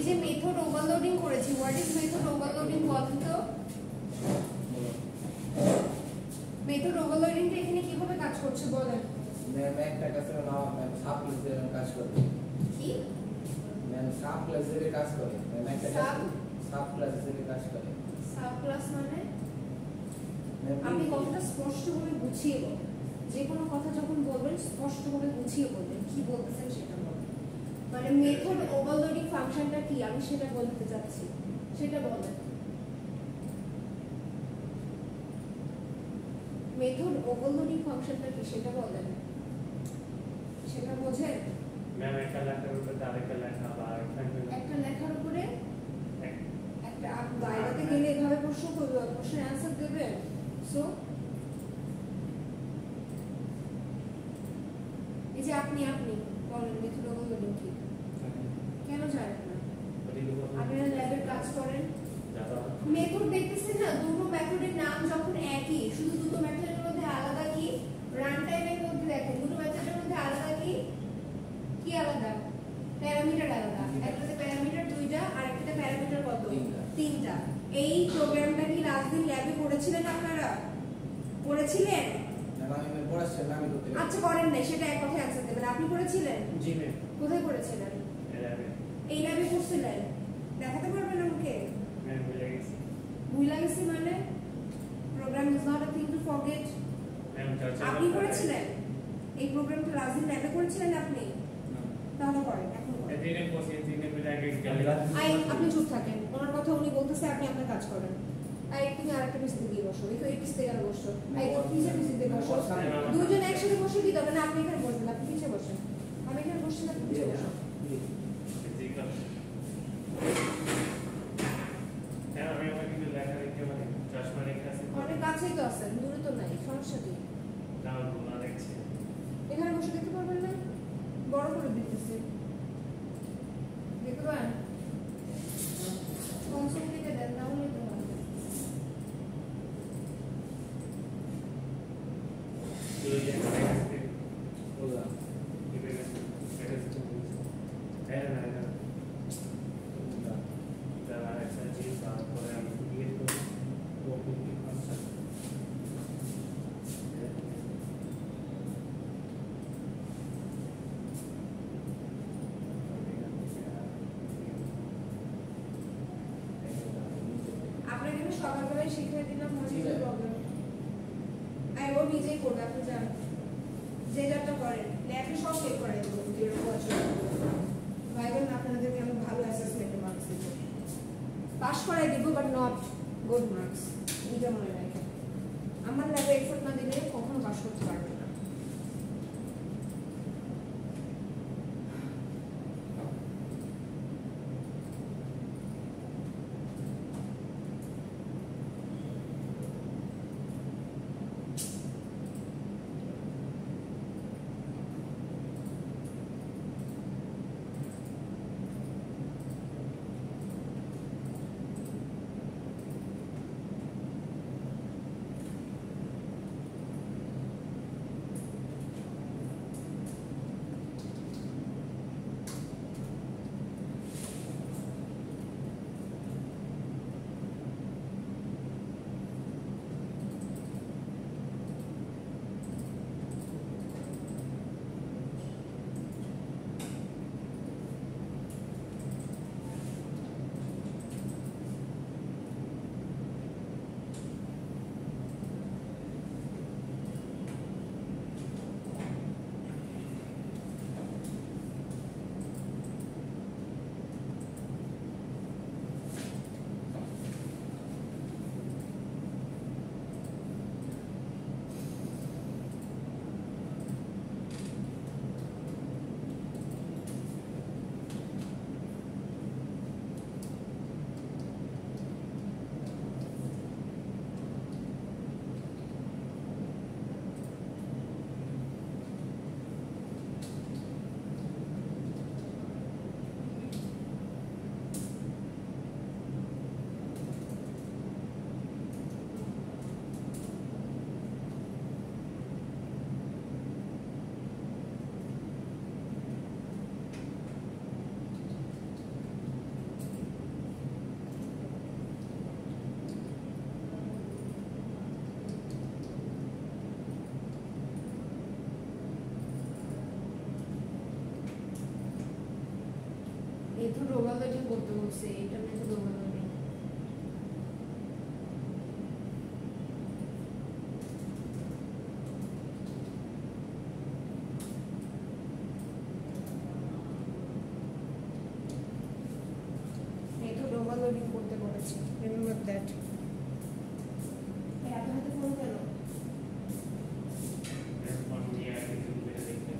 এই যে method overloading করেছি, হোয়াট ইজ মেথড ওভারলোডিং বলেন তো? মেথড ওভারলোডিংটা এখানে কিভাবে কাজ করছে বলেন? ম্যাম একটা কাছে নাও ম্যাম সাব ক্লাসের কাজ করে। কি? ম্যাম সাব ক্লাসের কাজ করে। ম্যাম একটা সাব ক্লাসের কাজ করে। সাব ক্লাস মানে আপনি কথাটা স্পষ্টভাবে বুঝিয়ে বলুন। যে কোনো কথা যখন বলবেন স্পষ্টভাবে বুঝিয়ে বলবেন, কি বলতেছেন সেটা বলবেন। মানে মেথড ওভারলোডিং ফাংশনটা কি আমি সেটা বলতে চাচ্ছি, সেটা বলেন। মেথড ওভারলোডিং ফাংশনটা কি সেটা বলেন, সেটা বোঝেন? ম্যাম একটা লেখার উপরে আরেকটা লেখা বা একটা লেখার উপরে একটা বাইরেতে গেলে এভাবে প্রশ্ন করবে, প্রশ্নের অ্যান্সার দেবেন। সো এই যে আপনি বলেন মেথড ওভারলোডিং কি? কেন জানেন না? আপনারা ল্যাবের কাজ করেন, মেথড দেখতেছেন না, দুটো মেথডের নাম যখন একই, শুধু দুটো মেথডের মধ্যে আলাদা কি রান টাইমের মধ্যে দেখেন দুটো মেথডের মধ্যে আলাদা কি আলাদা? প্যারামিটার আলাদা। একটাতে প্যারামিটার দুইটা আর একটাতে প্যারামিটার কত? তিনটা। এই প্রোগ্রামটা কি লাস্ট দিন ল্যাবে করেছিলেন আপনারা? করেছিলেন? আমি পড়াচ্ছি না, আমি করতে। আচ্ছা করেন নাই, সেটা এক কথায় অ্যানসার দেবেন। আপনি করেছিলেন? জি ম্যাম। কোথায় করেছিলেন? ল্যাবে। এই ল্যাবে করছিলেন? দেখাতে পারবেন আমাকে? ম্যাম ভুলে গেছি। ভুলে গেছি মানে? Programme is not a thing to forget. Ma'am চর্চা আপনি করেছিলেন? এই প্রোগ্রামটা লাস্ট দিন ল্যাবে করেছিলেন আপনি? তাহলে করেন, এখন করেন। এদিনে বসে দিনে মিলে আগে আপনি চুপ থাকেন, ওনার কথা উনি বলতেছে, আপনি আপনার কাজ করেন। তুমি আরেকটা পিছনে দিয়ে বসো, এই পিছনে গেলে বসো, পিছনে দিয়ে বসো। দুজন একসাথে বসে কি দেবেন? আপনি এখানে বসবেন, আপনি পিছিয়ে বসেন। আমি এখানে বসছি, আপনি পিছিয়ে বসেন। অনেক কাছেই তো আছেন, দূরে তো নাই, সমস্যা কি? এখানে বসে দেখতে পারবেন না? বড় করে দিতেছি, দেখতে পারেন? কনসোল থেকে দেন, না হলে তো হবে। আপনাকে আমি সকালবেলায় শিখিয়ে দিলাম, প্রবলেম ও নিজেই করবে, আপনি জানেন যে যারটা করেন ল্যাবে সব চেক করে দেবো। ভাইবেন আপনাদেরকে আমি ভালো অ্যাসেসমেন্টে মার্কস দিব, পাস করাই দিব, বাট নট গুড মার্কস। এটা মনে রাখেন, আমার ল্যাবে এফোর্ট না দিলে কখনো পাস করতে পারবে না। মেথড ওভারলোডিং করতে বলছে, এটা মেথড ওভারলোডিং। মেথড ওভারলোডিং করতে বলেছে, রিমেম্বার দ্যাট। এত হাতে ফোন কেন? फोन दिया है कि मेरे देखते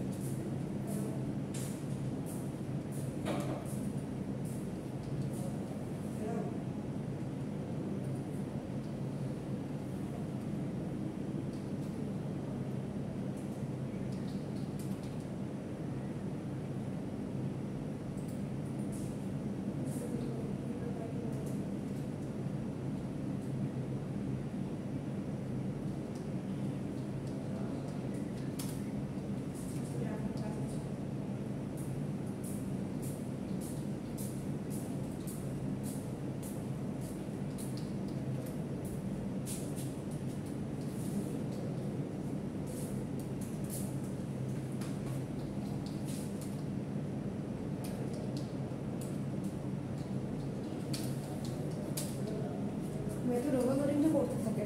মেথড ওভারলোডিংটা করতে থাকে।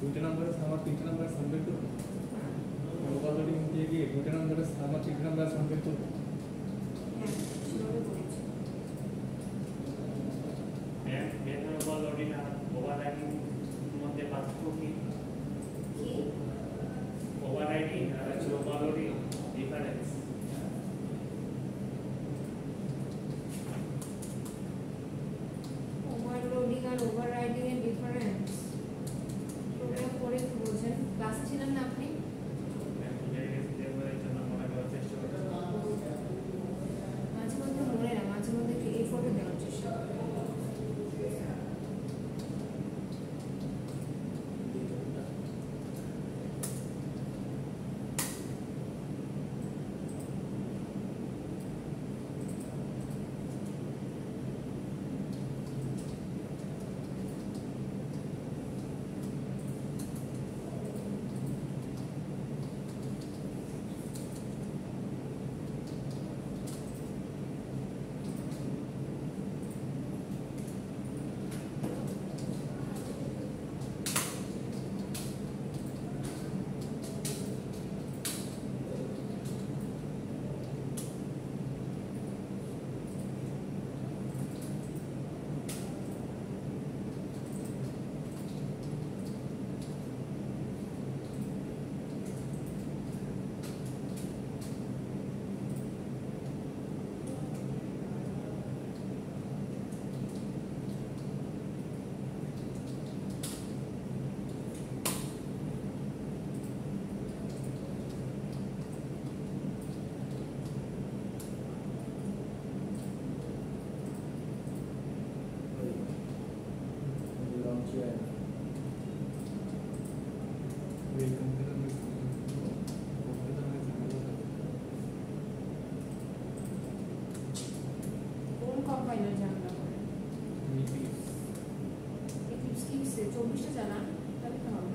দুইটা নাম্বার আমার তিনটা নাম্বার সাবমিট করব ওভারলোডিং দিয়ে গিয়ে দুইটা নাম্বার আমার তিনটা নাম্বার সাবমিট করব হ্যাঁ, সেভাবে করেছি। मेथड ओवरलोडिंग और ओवरराइडिंग মধ্যে পার্থক্য কি? কি? ওভাররাইডিং আর ওভারলোডিং ডিফারেন্স। ওভারলোডিং আর ওভাররাইডিং এর ডিফারেন্স প্রোগ্রাম করে কি বোঝেন? ক্লাসে ছিলেন না আপনি? মাঝে মধ্যে মনে না, মাঝে মধ্যে এই ফটো দেওয়ার চেষ্টা করি। এই কম্পিউটার আমি কম্পিউটার আমি জানাবো না। কোন কম্পাইলার জানলা করে এক্লিপস কি 24টা জানান তাহলে তো হবে।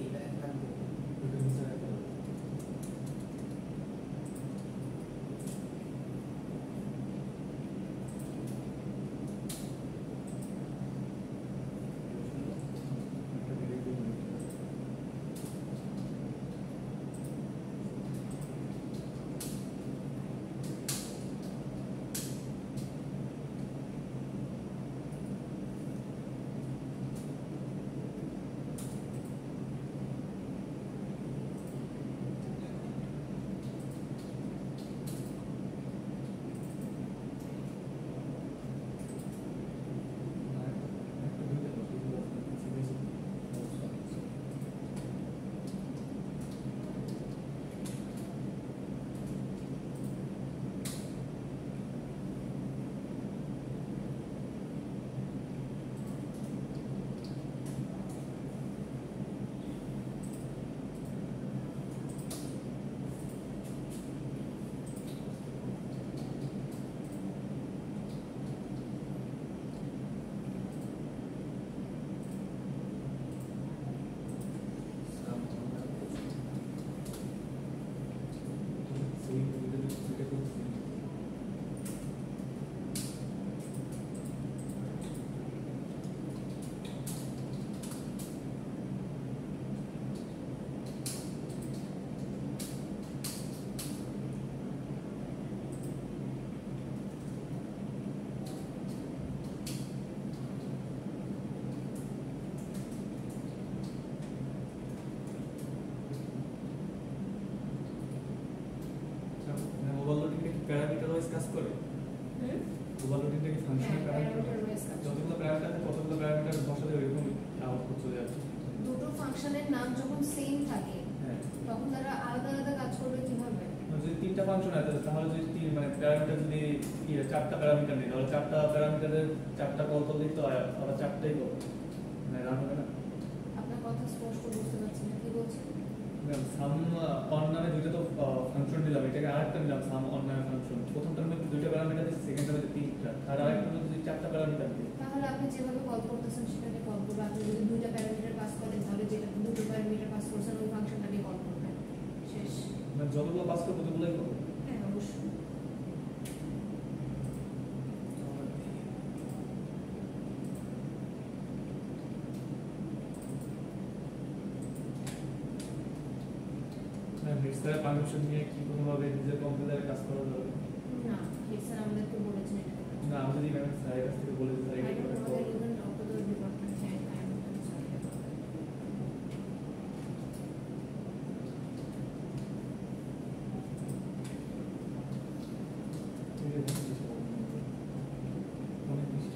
এটা থাকবে প্যারামিটার ওয়াইজ কাজ করে ওভারলোডিংটা কি ফাংশনাল প্যারামিটার যতগুলো প্যারামিটার আছে কতগুলো প্যারামিটার বসালে এরকম আউটপুট চলে যাচ্ছে দুটো ফাংশনের নাম যখন সেম থাকে হ্যাঁ তখন তারা আলাদা আলাদা কাজ করবে কিভাবে? যদি তিনটা ফাংশন আছে তাহলে যদি তিন মানে প্যারামিটার যদি চারটা প্যারামিটার নেই তাহলে চারটা প্যারামিটারের চারটা কল করলেই তো ওরা চারটাই কল মানে রান হবে না। আপনার কথা স্পষ্ট বুঝতে পারছি না, কি বলছেন? সাম অন নামে দুইটা তো ফাংশন দিলাম, এটাকে আরেকটা নিলাম সাম অন নামে ফাংশন। প্রথমটার মধ্যে দুইটা প্যারামিটার দিচ্ছি, সেকেন্ডটার মধ্যে তিনটা, আর আরেকটার মধ্যে যদি চারটা প্যারামিটার দিই তাহলে আপনি যেভাবে কল করতেছেন সেটাকে কল করবে। আপনি যদি দুইটা প্যারামিটার পাস করেন তাহলে যেটা দুটো প্যারামিটার পাস করছেন ওই ফাংশনটাকে কল করবেন, শেষ। মানে যতগুলো পাস করবো ততগুলোই করবো। হ্যাঁ অবশ্যই। মিক্সারের পারমিশন নিয়ে কি কোনোভাবে নিজের কম্পিউটারে কাজ করা যাবে না, স্যার আমাদেরকে বলেছেন এটা। না? আমি যদি ম্যাম স্যারের কাছ থেকে বলে দিই I এটা don't করে know whether even Dr. department can, I am not sorry about that. অনেক বেশি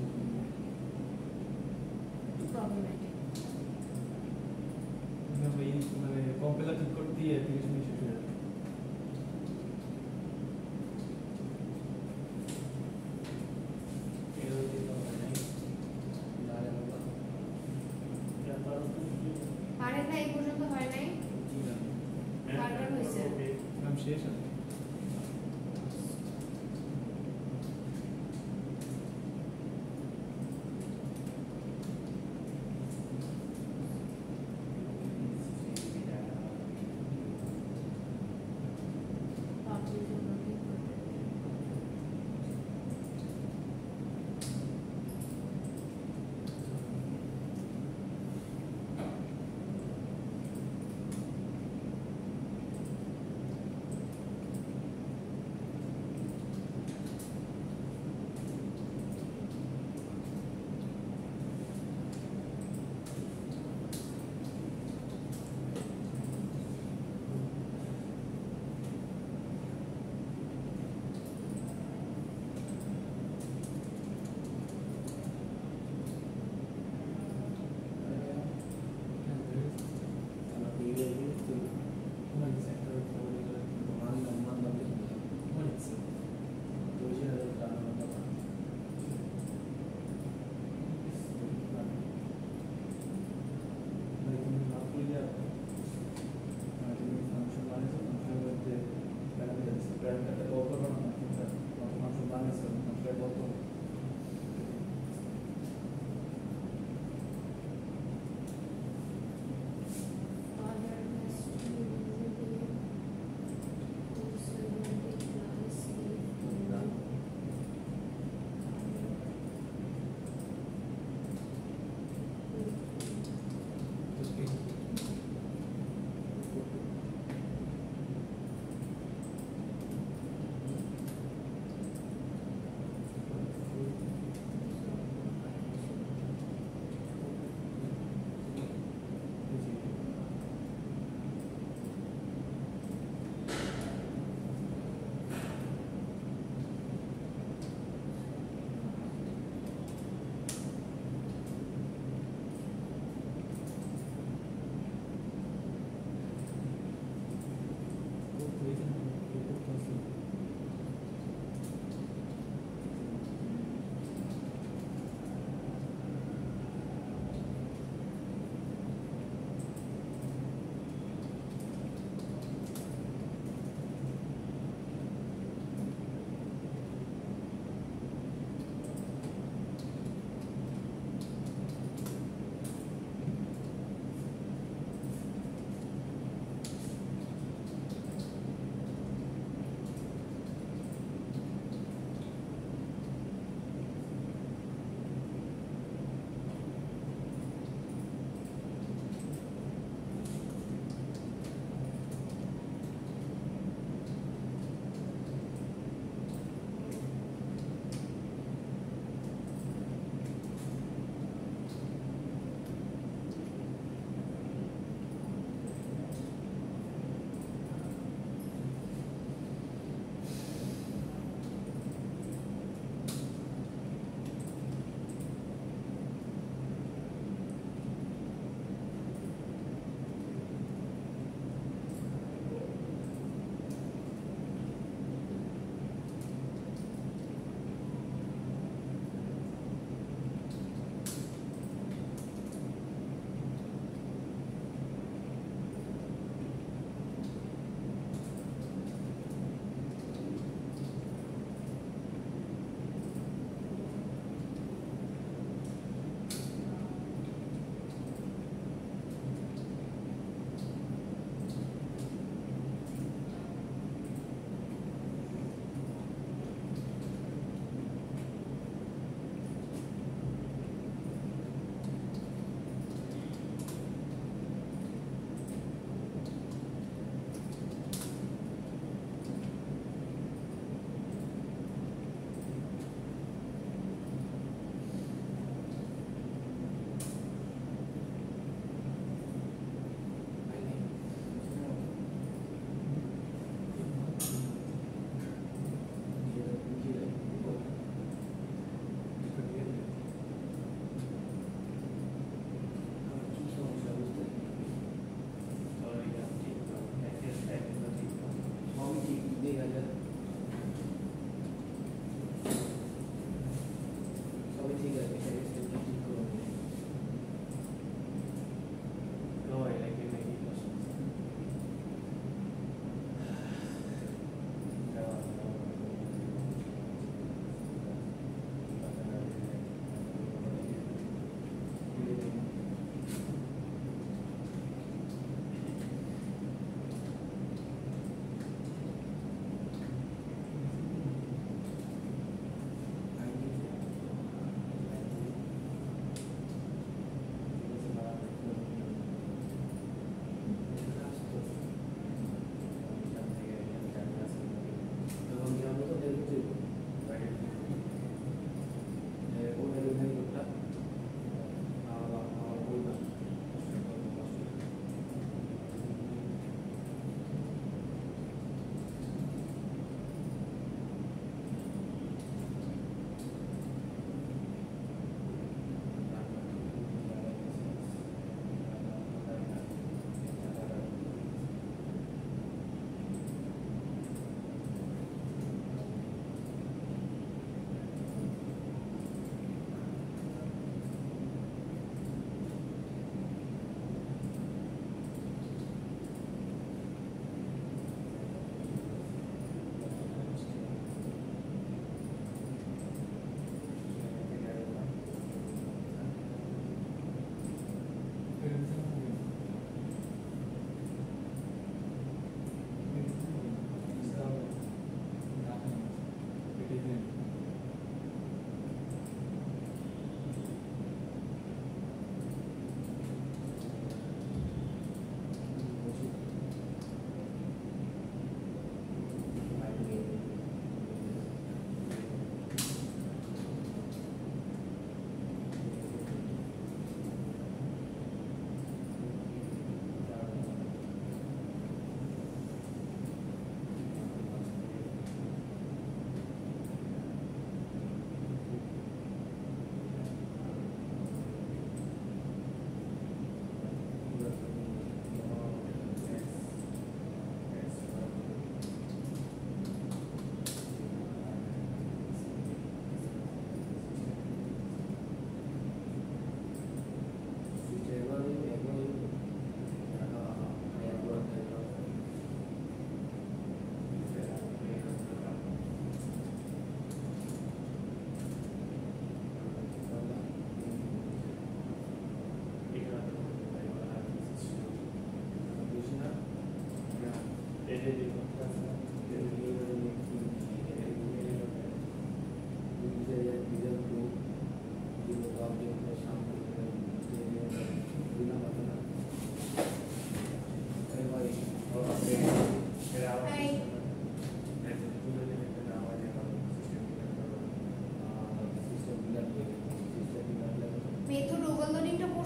Problematic. মানে কম্পিউটার ঠিক করতে দিয়ে 30 মিনিট শেষ হয়ে যাবে। পারেন না, এই পর্যন্ত হয় নাই? কারবার হয়েছে? ম্যাম শেষ আছে।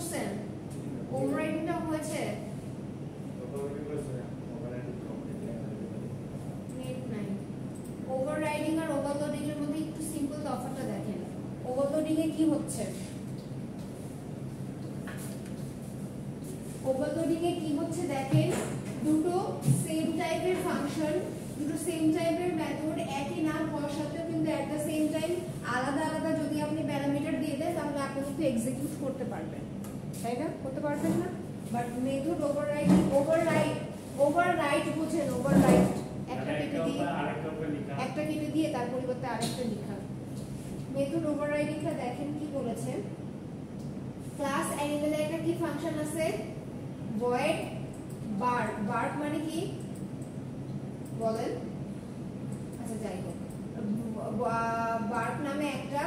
করছেন? ওভাররাইডিংটা হয়েছে? নেট নাই। ওভাররাইডিং আর ওভারলোডিং এর মধ্যে একটু সিম্পল তফাৎটা দেখেন। ওভারলোডিং এ কি হচ্ছে? ওভারলোডিং এ কি হচ্ছে দেখেন, দুটো সেম টাইপের ফাংশন, দুটো সেম টাইপের মেথড একই নাম হওয়ার সত্ত্বেও কিন্তু এট দ্য সেম টাইম আলাদা আলাদা যদি আপনি প্যারামিটার দিয়ে দেন তাহলে আপনি কিন্তু এক্সিকিউট করতে পারবেন, তাই না? করতে পারবেন না? বাট মেথড ওভাররাইট বুঝেন? ওভাররাইট একটা কেটে দিয়ে তার পরিবর্তে আরেকটা লেখা। মেথড ওভাররাইডিংটা দেখেন কি বলেছে, ক্লাস অ্যানিমেলে একটা কি ফাংশন আছে, void bar। বার মানে কি বলেন? আচ্ছা যাই হোক, বার নামে একটা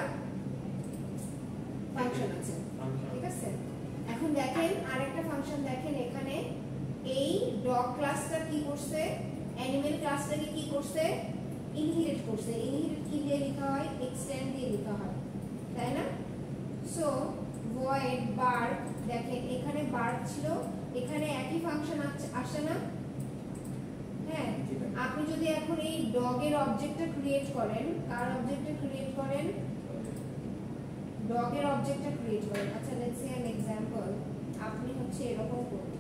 ফাংশন আছে, ঠিক আছে? এখন দেখেন আরেকটা ফাংশন দেখেন, এখানে এই ডগ ক্লাসটা কি করছে, অ্যানিমেল ক্লাসটাকে কি করছে, ইনহেরিট করছে। ইনহেরিট কি দিয়ে লেখা হয়? এক্সটেন্ড দিয়ে লেখা হয়, তাই না? সো void bar, দেখেন এখানে বার ছিল, এখানে একই ফাংশন আসে না? হ্যাঁ, আপনি যদি এখন এই ডগের অবজেক্টটা ক্রিয়েট করেন, কার অবজেক্টটা ক্রিয়েট করেন? ডগের অবজেক্টটা ক্রিয়েট করেন। আচ্ছা লেটস সে অ্যান एग्जांपल, আপনি হচ্ছে এরকম করুন,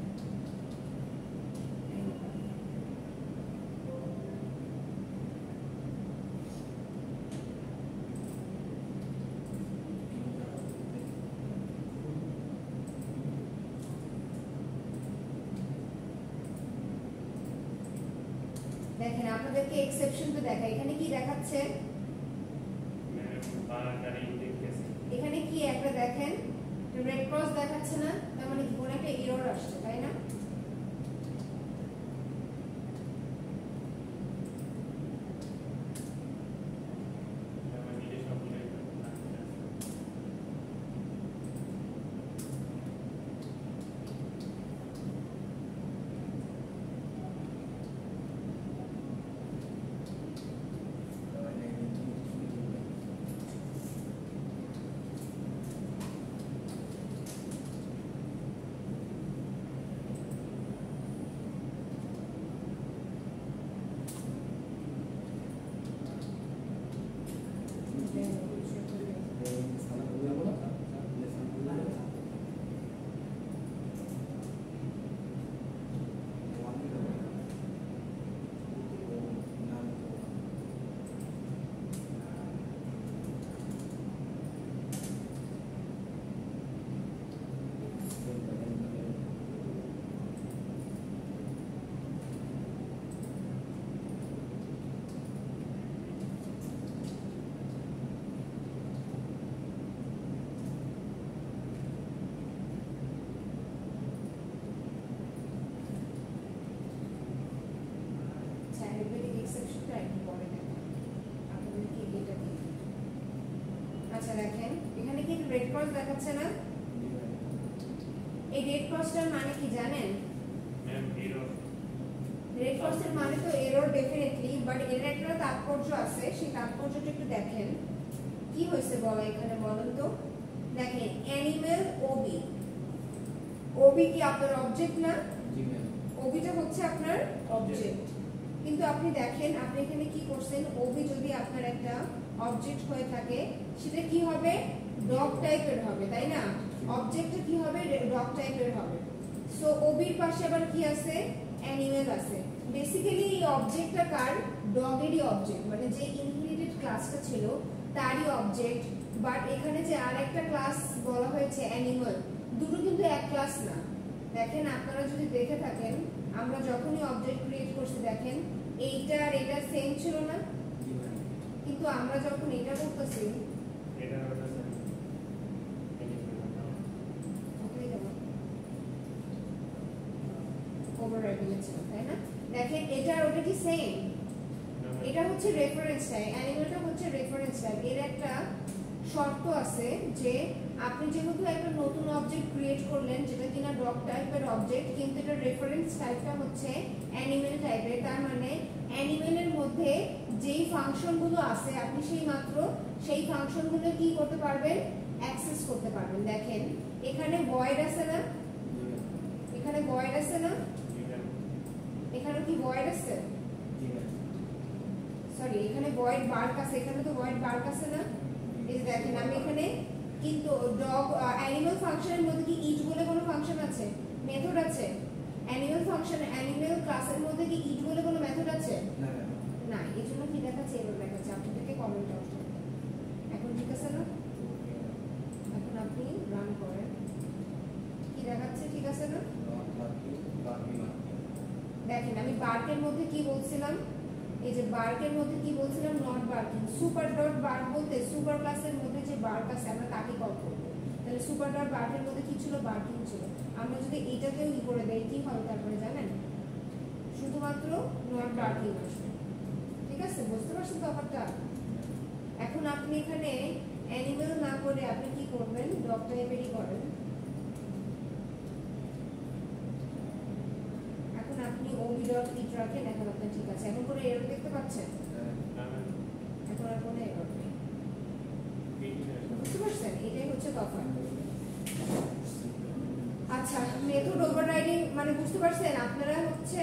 দেখেন আপনাদেরকে এক্সেপশন তো দেখা, এখানে কি দেখাচ্ছে? এখানে কি একটা দেখেন রেড ক্রস দেখাচ্ছে না? তার মানে কি কোন একটা এরর আসছে, তাই না? আচ্ছা দেখেন এখানে কি রেড ক্রস দেখাচ্ছে না? এই রেড ক্রসটার মানে কি জানেন? রেড ক্রসের মানে তো এরর ডেফিনেটলি, বাট এর একটা তাৎপর্য আছে, সেই তাৎপর্যটা একটু দেখেন কি হয়েছে বলা এখানে, বলেন তো? দেখেন অ্যানিমেল ওবি, ওবি কি আপনার অবজেক্ট না? ওবিটা হচ্ছে আপনার অবজেক্ট, কিন্তু আপনি দেখেন আপনি এখানে কি করছেন, ওবি যদি আপনার একটা অবজেক্ট হয়ে থাকে সেটা কি হবে? ডগ টাইপের হবে, তাই না? অবজেক্টটা কি হবে? ডগ টাইপের হবে। সো ওবির পাশে আবার কি আছে? অ্যানিমেল আছে। বেসিক্যালি এই অবজেক্টটা কার? ডগেরই অবজেক্ট, মানে যে ইনহেরিটেড ক্লাসটা ছিল তারই অবজেক্ট। বাট এখানে যে আরেকটা ক্লাস বলা হয়েছে অ্যানিমাল, দুটো কিন্তু এক ক্লাস না। দেখেন আপনারা যদি দেখে থাকেন, আমরা যখনই অবজেক্ট ক্রিয়েট করছি দেখেন এইটা আর এটা সেম ছিল না, কিন্তু আমরা যখন এটা করতেছি ওভাররাইডিং ছিল, তাই না? দেখেন এটা আর ওটা কি সেম? এটা হচ্ছে রেফারেন্স টাইপ, অ্যানিমেলটা হচ্ছে রেফারেন্স টাইপ, এর একটা শর্ত আছে যে আপনি যেহেতু একটা নতুন অবজেক্ট ক্রিয়েট করলেন যেটা কিনা ডগ টাইপের অবজেক্ট, কিন্তু এটা রেফারেন্স টাইপটা হচ্ছে অ্যানিমেল টাইপের, তার মানে অ্যানিমেলের মধ্যে যেই ফাংশনগুলো আছে আপনি সেই ফাংশনগুলো কি করতে পারবেন, অ্যাক্সেস করতে পারবেন। দেখেন এখানে ভয়েড আছে না, এখানে ভয়েড আছে না, এখানে কি ভয়েড আছে, সরি এখানে ভয়েড বার্ক আছে, এখানে তো ভয়েড বার্ক আছে না। এই দেখেন আমি এখানে কিন্তু ডগ অ্যানিমাল ফাংশনের মধ্যে কি ইচ বলে কোনো ফাংশন আছে, মেথড আছে? অ্যানিমাল ফাংশন অ্যানিমাল ক্লাসের মধ্যে কি ইচ বলে কোনো মেথড আছে? না, এই জন্য কি দেখাচ্ছে, এরর দেখাচ্ছে। আপনাদেরকে কমেন্ট আউট করতে এখন ঠিক আছে না? এখন আপনি রান করেন, কি দেখাচ্ছে, ঠিক আছে না? দেখেন আমি বার্কের মধ্যে কি বলছিলাম, এই যে বার্কের মধ্যে কি বলছিলাম, not barking. Super dot bark বলতে সুপার ক্লাসের মধ্যে যে বার্ক আছে আমরা তাকে কল করব। তাহলে সুপার ডট বার্কের মধ্যে কি ছিল, বার্কিং ছিল। আমরা যদি এইটাকেও ই করে দেই কি হবে তারপরে জানেন, শুধুমাত্র নট বার্কিং আসবে। ঠিক আছে, বুঝতে পারছেন ব্যাপারটা? এখন আপনি এখানে অ্যানিমেল না করে আপনি কি করবেন, ডগ টাইপেরই করেন। এখন আপনি ওবি ডট ইট রাখেন, এখন আপনার ঠিক আছে। এখন কোনো এরর দেখতে পাচ্ছেন? এখন আর কোনো এরর নেই, বুঝতে পারছেন? এটাই হচ্ছে তফাৎ। আচ্ছা, মেথড ওভাররাইডিং মানে বুঝতে পারছেন? আপনারা হচ্ছে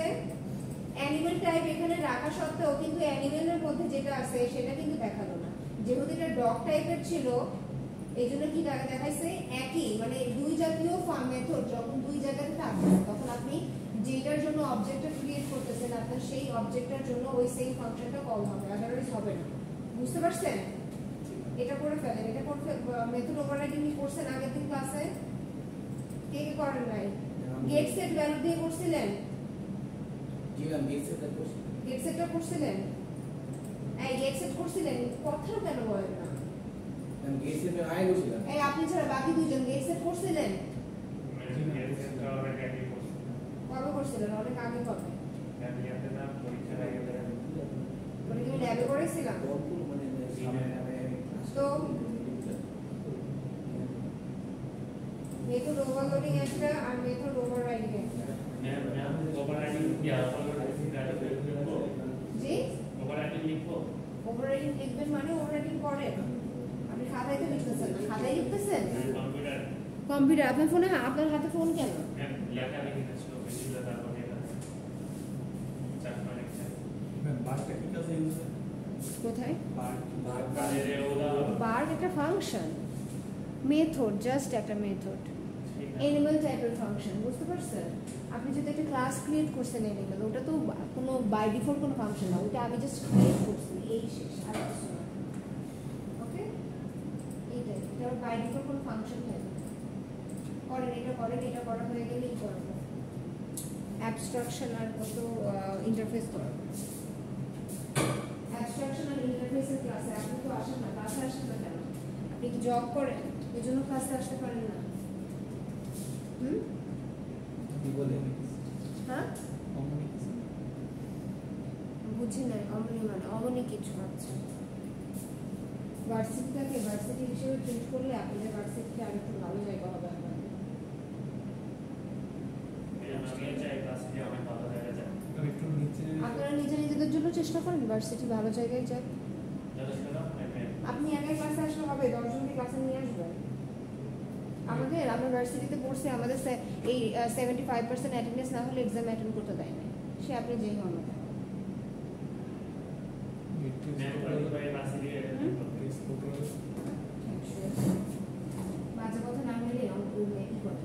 অ্যানিমেল টাইপ এখানে রাখা সত্ত্বেও কিন্তু অ্যানিমেলের মধ্যে যেটা আছে সেটা কিন্তু দেখালো না, যেহেতু এটা ডগ টাইপের ছিল এই জন্য কি দেখাইছে, একই মানে দুই জাতীয় মেথড যখন দুই জায়গাতে থাকবে তখন আপনি যেটার জন্য অবজেক্টটা ক্রিয়েট করতেছেন আপনার সেই অবজেক্টটার জন্য ওই সেম ফাংশনটা কল হবে, আদারওয়াইজ হবে না। বুঝতে পারছেন? এটা করে ফেলেন, এটা করে মেথড ওভাররাইডিং কি করছেন আগের দিন ক্লাসে? কে কে করেন নাই? গেট সেট ভ্যালু দিয়ে করছিলেন? জি ম্যাম, গেট সেটটা করছিলেন? এই গেট সেট করছিলেন, কথা কেন বলেন না? ম্যাম গেট সেট আই করছিলাম। এই আপনি ছাড়া বাকি দুইজন গেট সেট করছিলেন? কবে করছিলেন? অনেক আগে কবে? মানে কি ল্যাবে করেছিলাম? তো মেথড ওভারলোডিং একটা আর মেথড ওভাররাইডিং একটা। জি ওভাররাইডিং লিখবেন মানে ওভাররাইডিং করেন আপনি খাতায় তো লিখতেছেন না, খাতায় লিখতেছেন কম্পিউটার। আপনার ফোনে, আপনার হাতে ফোন কেন? কোথায়? বার্ক একটা ফাংশন, মেথড জাস্ট একটা মেথড, অ্যানিমাল টাইপের ফাংশন। বুঝতে পারছেন? আপনি যদি একটা ক্লাস ক্রিয়েট করছেন অ্যানিমাল, ওটা তো কোনো বাই ডিফল্ট কোনো ফাংশন না, ওটা আমি জাস্ট ক্রিয়েট করছি, এই শেষ, আর কিছু না। ওকে, এইটাই, এটা বাই ডিফল্ট কোনো ফাংশন থাকে। করেন এটা, করেন এটা, করা হয়ে গেলে এই করবো অ্যাবস্ট্রাকশন আর কত ইন্টারফেস করবো। অ্যাবস্ট্রাকশন আর ইন্টারফেসের ক্লাসে আপনি তো আসেন না, ক্লাসে আসেন না কেন? আপনি কি জব করেন? এই জন্য ক্লাসে আসতে পারেন না? হ্যাঁ, বুঝি নাই অমনি মানে অমনি কিছু। আচ্ছা, ভার্সিটিটাকে ভার্সিটি হিসেবে ট্রিট করলে আপনাদের ভার্সিটিতে আর একটু ভালো জায়গা হবে আপনাদের। আপনারা নিজেদের জন্য চেষ্টা করেন ভার্সিটি ভালো জায়গায় যান। আপনি একাই ক্লাসে আসলে হবে, 10 জনকে ক্লাসে নিয়ে আসবেন। আমরা ভার্সিটিতে পড়ছি, আমাদের এই 75% অ্যাটেন্ডেন্স না হলে এক্সাম অ্যাটেন্ড করতে দেয় না, সে আপনি যেই হন না কেন। বাজে কথা না হলে কি করে?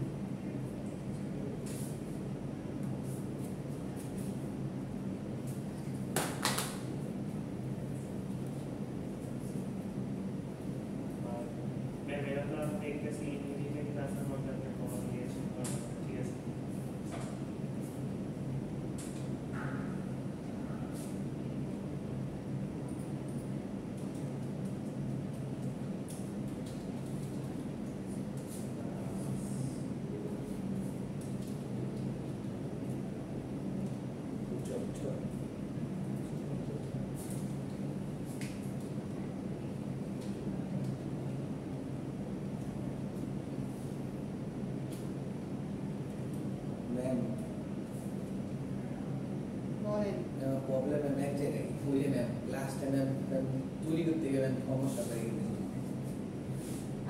সমস্যা হয়ে গেছে।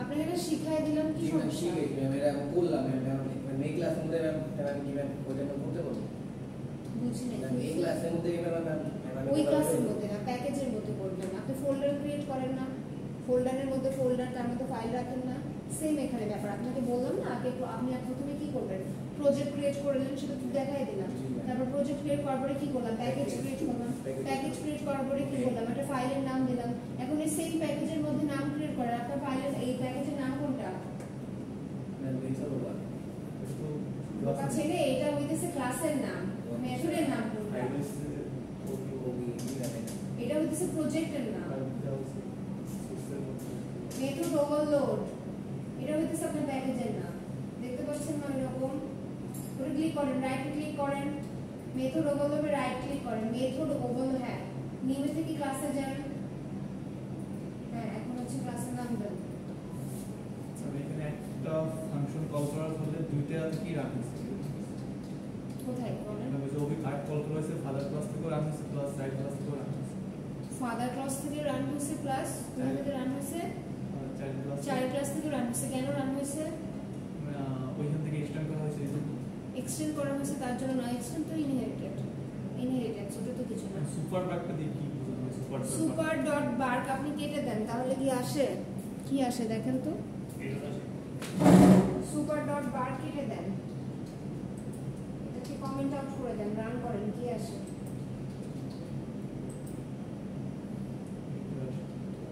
আপনাকে এটা শিখাই দিলাম কি সমস্যা? ঠিক আছে ম্যাম, এটা আমি বললাম ম্যাম, এই ক্লাসের মধ্যে ম্যাম কি ম্যাম ওইটা ম্যাম করতে বলবো? বুঝি নাই। এই ক্লাসের মধ্যে কি ম্যাম ওই ক্লাসের মধ্যে না, প্যাকেজের মধ্যে করবেন। আপনি ফোল্ডার ক্রিয়েট করেন না, ফোল্ডারের মধ্যে ফোল্ডার, তার মধ্যে ফাইল রাখেন না, সেম এখানে ব্যাপার। আপনাকে বললাম না আগে আপনি প্রথমে কি করবেন, প্রজেক্ট ক্রিয়েট করলেন, সেটা তো দেখাই দিলাম। তারপর প্রজেক্ট ক্রিয়েট করার পরে কি করলাম, প্যাকেজ ক্রিয়েট করলাম, প্যাকেজ ক্রিয়েট করার পরে কি করলাম, একটা ফাইলের নাম দিলাম। এখন এই সেম প্যাকেজের মধ্যে নাম ক্রিয়েট করেন, আপনার ফাইলের এই প্যাকেজের নাম কোনটা? বোকা ছেলে, এটা হইতেছে ক্লাসের নাম, মেথডের নাম কোনটা? এটা হইতেছে প্রজেক্টের নাম, মেথড ওভারলোড। এটা হইতেছে আপনার প্যাকেজের নাম। দেখতে পাচ্ছেন না এরকম? ওটা ক্লিক করেন, রাইট ক্লিক করেন, মেথড ওভারলোডে রাইট ক্লিক করেন, মেথড ওভারলোড। হ্যাঁ, নিউ থেকে ক্লাসে যান। হ্যাঁ, এখন হচ্ছে ক্লাসের নাম দেন। আমি এখানে একটা ফাংশন কল করার ফলে দুইটা কি রাখছি? কোথায় বলেন? মানে ওই যে ওবি কার্ড কল করা হয়েছে ফাদার ক্লাস থেকে রান হয়েছে প্লাস চাইল্ড ক্লাস থেকে রান হয়েছে। ফাদার ক্লাস থেকে রান হয়েছে প্লাস কোথা থেকে রান হয়েছে? চাইল্ড ক্লাস থেকে রান হয়েছে। কেন রান হয়েছে? ওইখান থেকে এক্সটেন্ড করা হয়েছে। এক্সটেন্ড করা হয়েছে তার জন্য না, এক্সটেন্ড তো ইনহেরিটেড, ইনহেরিটেন্স, ওটা তো কিছু না। সুপার বারটা দিয়ে কি বোঝানো হয়? সুপার ডট বার্ক আপনি কেটে দেন, তাহলে কি আসে? কি আসে দেখেন তো? সুপার ডট বার্ক কেটে দেন, এটাকে কমেন্ট আউট করে দেন, রান করেন, কি আসে?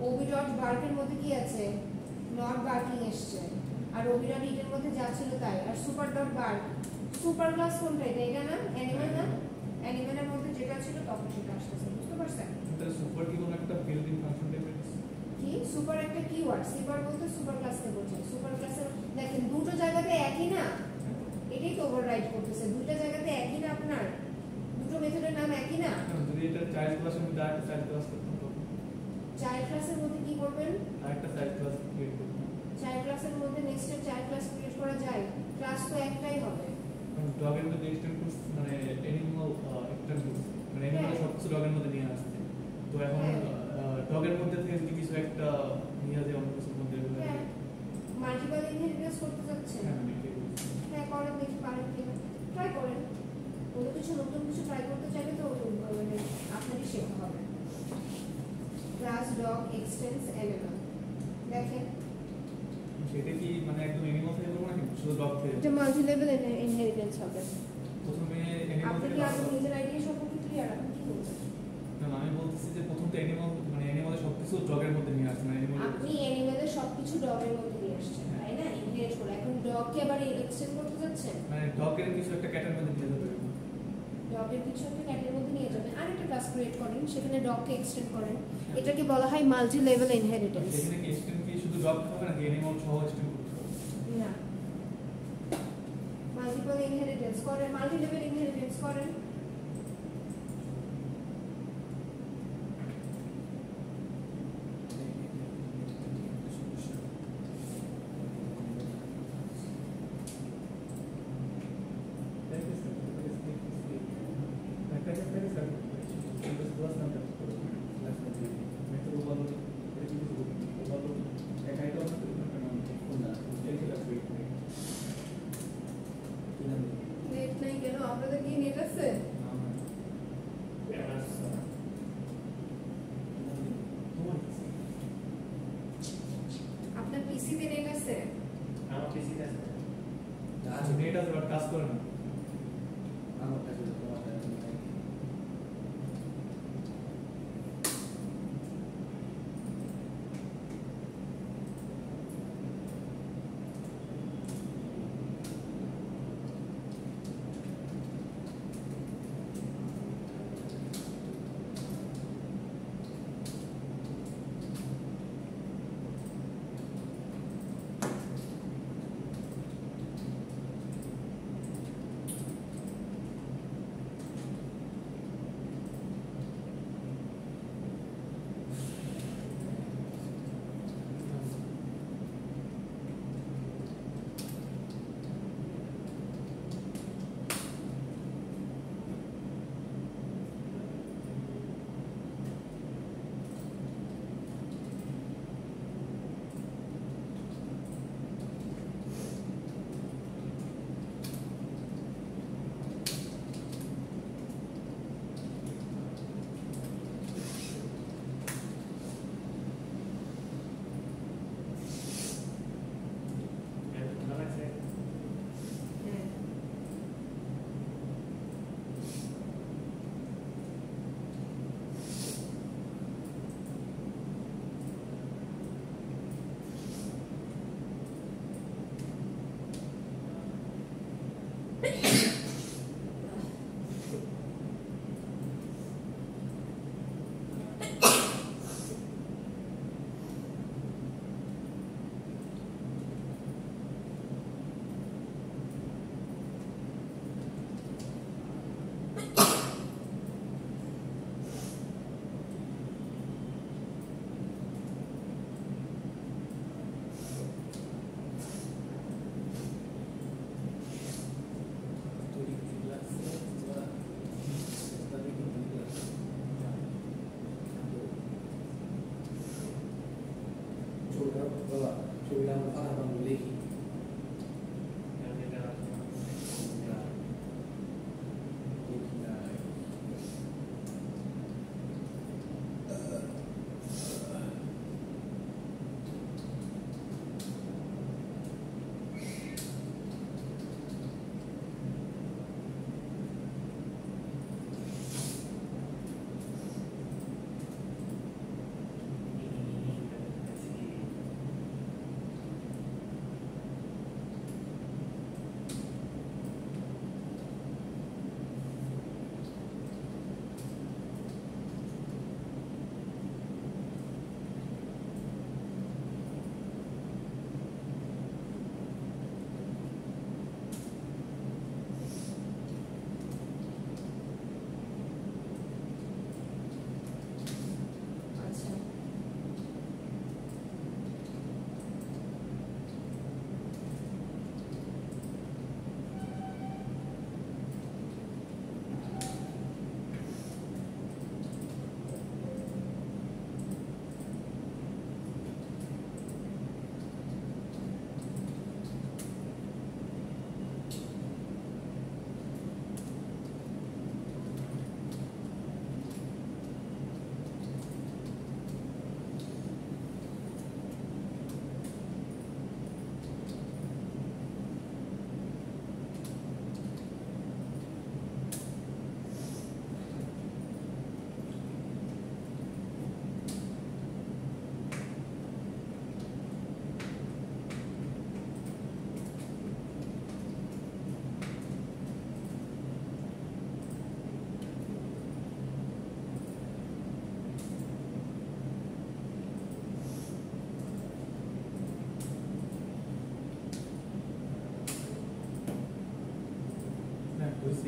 ওবি ডট বার্কের মধ্যে কি আছে? নট বার্কিং এসছে, আর ওবি ডট ইটের মধ্যে যা ছিল তাই। আর super dot bark, super class কোনটা? এটা না, অ্যানিমাল না? অ্যানিমালের মধ্যে যেটা ছিল তখন সেটা আসতেছে, বুঝতে পারছেন? তাহলে সুপার কি কোনো একটা বিল্ট ইন ফাংশন টাইপের? কি সুপার একটা কিওয়ার্ড, সুপার বলতে সুপার ক্লাসকে বোঝায়। সুপার ক্লাসে দেখেন দুটো জায়গাতে একই না, এটাই তো ওভাররাইট করতেছে। দুটো জায়গাতে একই না, আপনার দুটো মেথডের নাম একই না। যদি এটা চাইল্ড ক্লাসের মধ্যে আরেকটা চাইল্ড ক্লাস করতাম তখন চাইল্ড ক্লাসের মধ্যে কি করবেন? আরেকটা চাইল্ড ক্লাস ক্রিয়েট করতাম। চাইল্ড ক্লাসের মধ্যে নেক্সট চাইল্ড ক্লাস ক্রিয়েট করা যায়, ক্লাস তো একটাই হবে। ডগের মধ্যে এক্সটেন্ড করছে, মানে অ্যানিমাল এক্সটেন্ড করছে, মানে অ্যানিমাল সবকিছু ডগের মধ্যে নিয়ে আসছে। তো এখন ডগের মধ্যে থেকে যদি কিছু একটা নিয়ে যায় অন্য কিছুর মধ্যে, মাল্টিপল ইনহেরিটেন্স করতে যাচ্ছেন? হ্যাঁ, করেন, দেখি পারেন কিনা, ট্রাই করেন। কোনো কিছু নতুন কিছু ট্রাই করতে চাইলে তো মানে আপনারই শেখা হবে। ক্লাস ডগ এক্সটেন্স অ্যানিমাল, দেখেন সেটা কি মানে একদম অ্যানিমাল থেকে করবো নাকি শুধু ডগ থেকে? এটা মাল্টি লেভেল ইনহেরিটেন্স হবে। প্রথমে অ্যানিমাল আপনি থেকে কি আপনার নিজের আইডিয়া সম্পর্কে ক্লিয়ার? আপনি কি বলছেন? না, আমি বলতেছি যে প্রথম তো অ্যানিমাল, মানে অ্যানিমালের সবকিছু ডগের মধ্যে নিয়ে আসছে, না অ্যানিমাল আপনি অ্যানিমেলের সবকিছু ডগের মধ্যে নিয়ে আসছেন, তাই না? ইনহেরিট করে এখন ডগকে আবার এক্সটেন্ড করতে যাচ্ছেন। মানে ডগের কিছু একটা ক্যাটের মধ্যে নিয়ে যাবে। ডগের কিছু একটা ক্যাটের মধ্যে নিয়ে যাবেন, আরেকটা ক্লাস ক্রিয়েট করেন, সেখানে ডগকে এক্সটেন্ড করেন। এটাকে বলা হয় মাল্টি লেভেল ইনহেরিটেন্স। সেখানে কি এক্সটেন্ড কি শুধু ডগ হবে নাকি অ্যানিমাল সহ এক্সটেন্ড করতে হবে? না, মাল্টিপল ইনহেরিটেন্স করেন, মাল্টি লেভেল ইনহেরিটেন্স করেন। নেট নাই কেন? আপনাদের কি নেট আছে? আপনার পিসিতে নেট আছে? আমার পিসিতে আছে। নেট আছে বাট কাজ করে না। আমার কাছে তোমার কাছে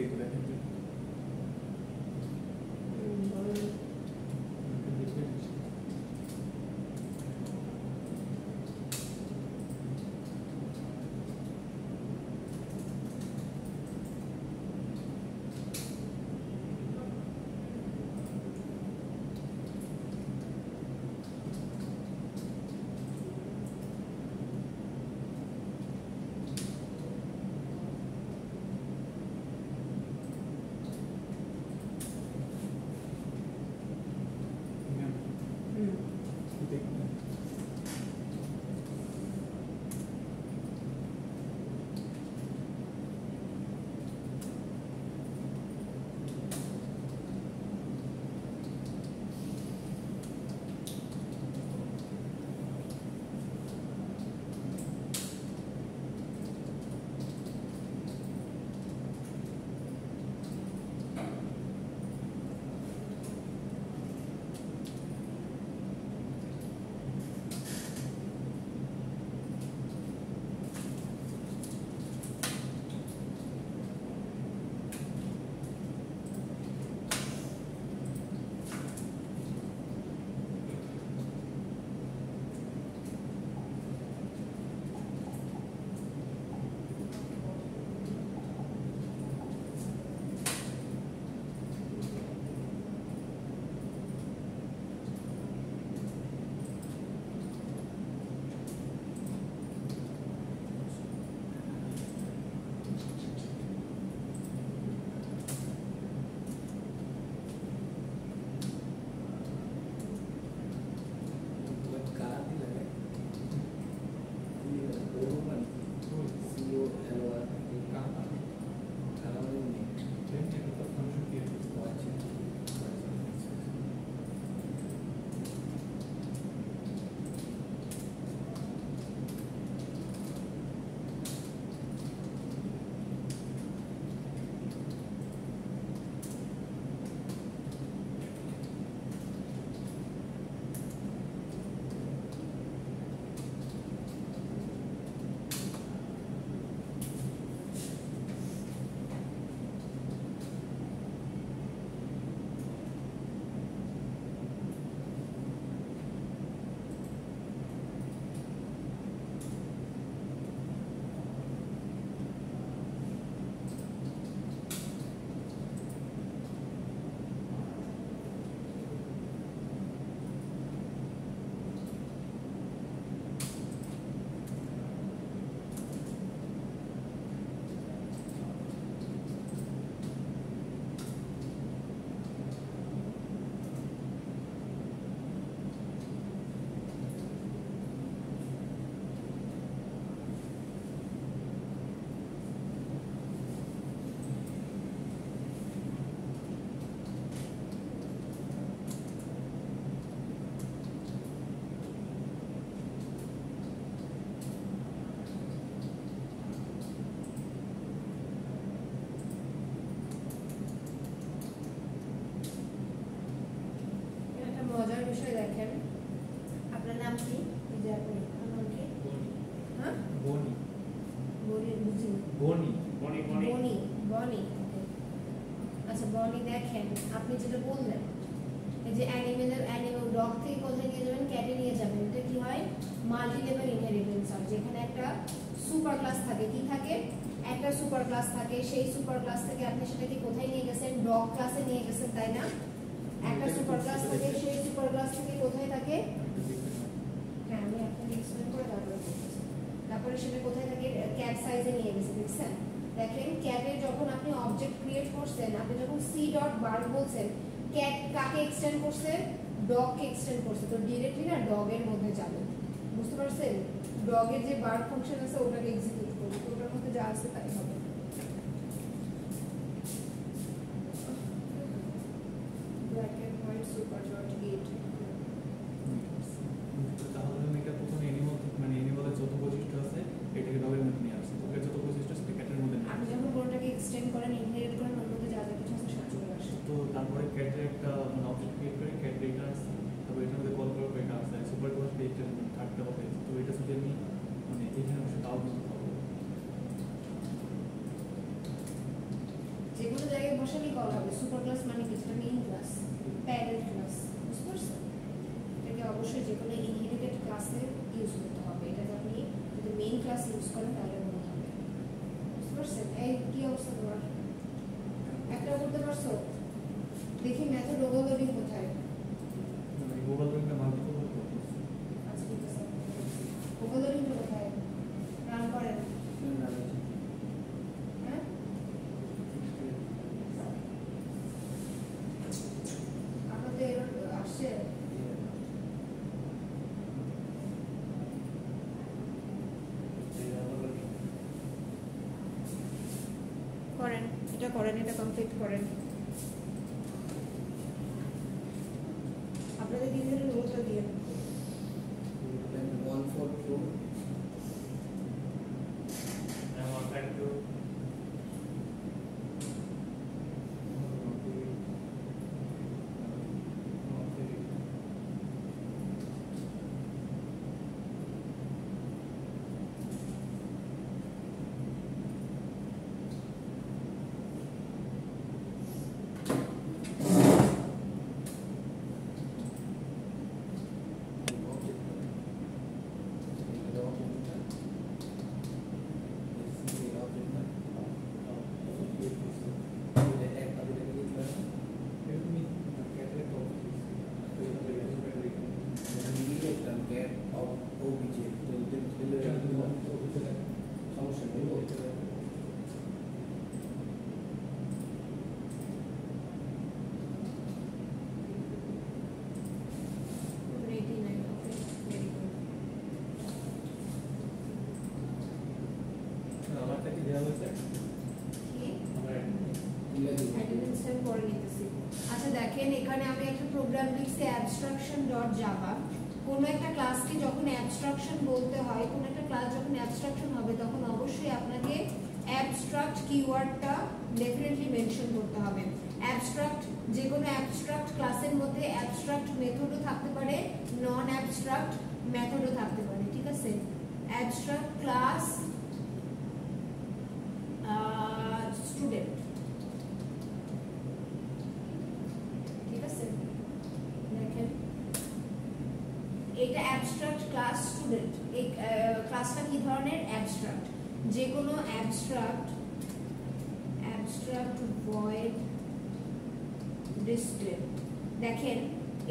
এই তো দেখেন যে মজার বিষয় দেখেন, আপনার নাম কি? হ্যাঁ বনি বনি বুঝি বনি বনি বনি বনি বনি আচ্ছা বনি দেখেন, আপনি যেটা বললেন এই যে অ্যানিমেল ডগ থেকে কোথায় নিয়ে যাবেন, ক্যাটে নিয়ে যাবেন, এটা কি হয় মাল্টি লেভেল ইনহেরিটেন্স হয়, যেখানে একটা সুপার ক্লাস থাকে, কি থাকে একটা সুপার ক্লাস থাকে, সেই সুপার ক্লাস থেকে আপনি সেটাকে কোথায় নিয়ে গেছেন, ডগ ক্লাসে নিয়ে গেছেন, তাই না? একটা সুপার ক্লাস থাকে, সেই সুপার ক্লাস থেকে কোথায় থাকে, হ্যাঁ আমি আপনাকে এক্সপ্লেন করে তারপরে সেটা কোথায় থাকে, ক্যাট সাইজে নিয়ে গেছে, দেখছেন? দেখেন ক্যাটে যখন আপনি অবজেক্ট ক্রিয়েট করছেন, আপনি যখন সি ডট বার বলছেন, ক্যাট কাকে এক্সটেন্ড করছে, ডগকে এক্সটেন্ড করছে, তো ডিরেক্টলি না ডগের মধ্যে যাবে, বুঝতে পারছেন? ডগের যে বার ফাংশন আছে ওটাকে এক্সিকিউট করবে, তো ওটার মধ্যে যা আছে তাই হবে। Bracket point super dot gate, তাহলে আমি এটা প্রথমে অ্যানিমাল মানে অ্যানিমালের যত বৈশিষ্ট্য আছে এটাকে ডগের মধ্যে নিয়ে আসছে, ডগের যত বৈশিষ্ট্য আছে ক্যাটের মধ্যে নিয়ে আপনি আসছে। যখন কোনটাকে এক্সটেন্ড করেন, ইনহেরিট করেন, ওর মধ্যে যা যা কিছু আছে সেটা চলে আসে। তো তারপরে ক্যাটের একটা মানে অবজেক্ট ক্রিয়েট করে ক্যাট ডেটা আসছে, তারপরে এটার মধ্যে কল করার পর এটা আসছে সুপার ক্লাস ডেটা থাকতে হবে, তো এটা যদি আমি মানে এখানে বসে তাও বুঝতে পারবো। যেগুলো প্রভাবশালী কল হবে। সুপার ক্লাস মানে কি? যেটা মেইন ক্লাস, প্যারেন্ট ক্লাস, বুঝতে পারছেন? এটাকে অবশ্যই যে কোনো ইনহেরিটেড ক্লাসে ইউজ করতে হবে। এটাকে আপনি যদি মেইন ক্লাস ইউজ করেন তাহলে মনে হবে, বুঝতে পারছেন? এই কি অবস্থা তোমার? একটা করতে পারছো? দেখি মেথড ওভারলোডিং কোথায়? ওভারলোডিংটা মাল্টিপল করতে। আচ্ছা ঠিক আছে, ওভারলোডিংটা কোথায়? রান করেন। হ্যাঁ আপনাদের আসছে? করেন, এটা করেন, এটা কমপ্লিট করেন। আপনাদের দিন ধরে রোলটা দিয়ে 142 আচ্ছা দেখেন, এখানে আমি একটা প্রোগ্রাম লিখছি abstraction.java। কোনো একটা ক্লাসকে যখন অ্যাবস্ট্রাকশন বলতে হয়, কোনো একটা ক্লাস যখন অ্যাবস্ট্রাকশন হবে, তখন অবশ্যই আপনাকে অ্যাবস্ট্রাক্ট কিওয়ার্ডটা ডেফিনেটলি মেনশন করতে হবে। অ্যাবস্ট্রাক্ট, যে কোনো অ্যাবস্ট্রাক্ট ক্লাসের মধ্যে অ্যাবস্ট্রাক্ট মেথডও থাকতে পারে, নন অ্যাবস্ট্রাক্ট মেথডও থাকতে পারে, ঠিক আছে? অ্যাবস্ট্রাক্ট ক্লাস স্টুডেন্ট, ঠিক আছে? দেখেন এটা অ্যাবস্ট্রাক্ট ক্লাস স্টুডেন্ট। এই ক্লাসটা কি ধরনের? অ্যাবস্ট্রাক্ট। যে কোনো অ্যাবস্ট্রাক্ট ভয়েড ডিসপ্লে। দেখেন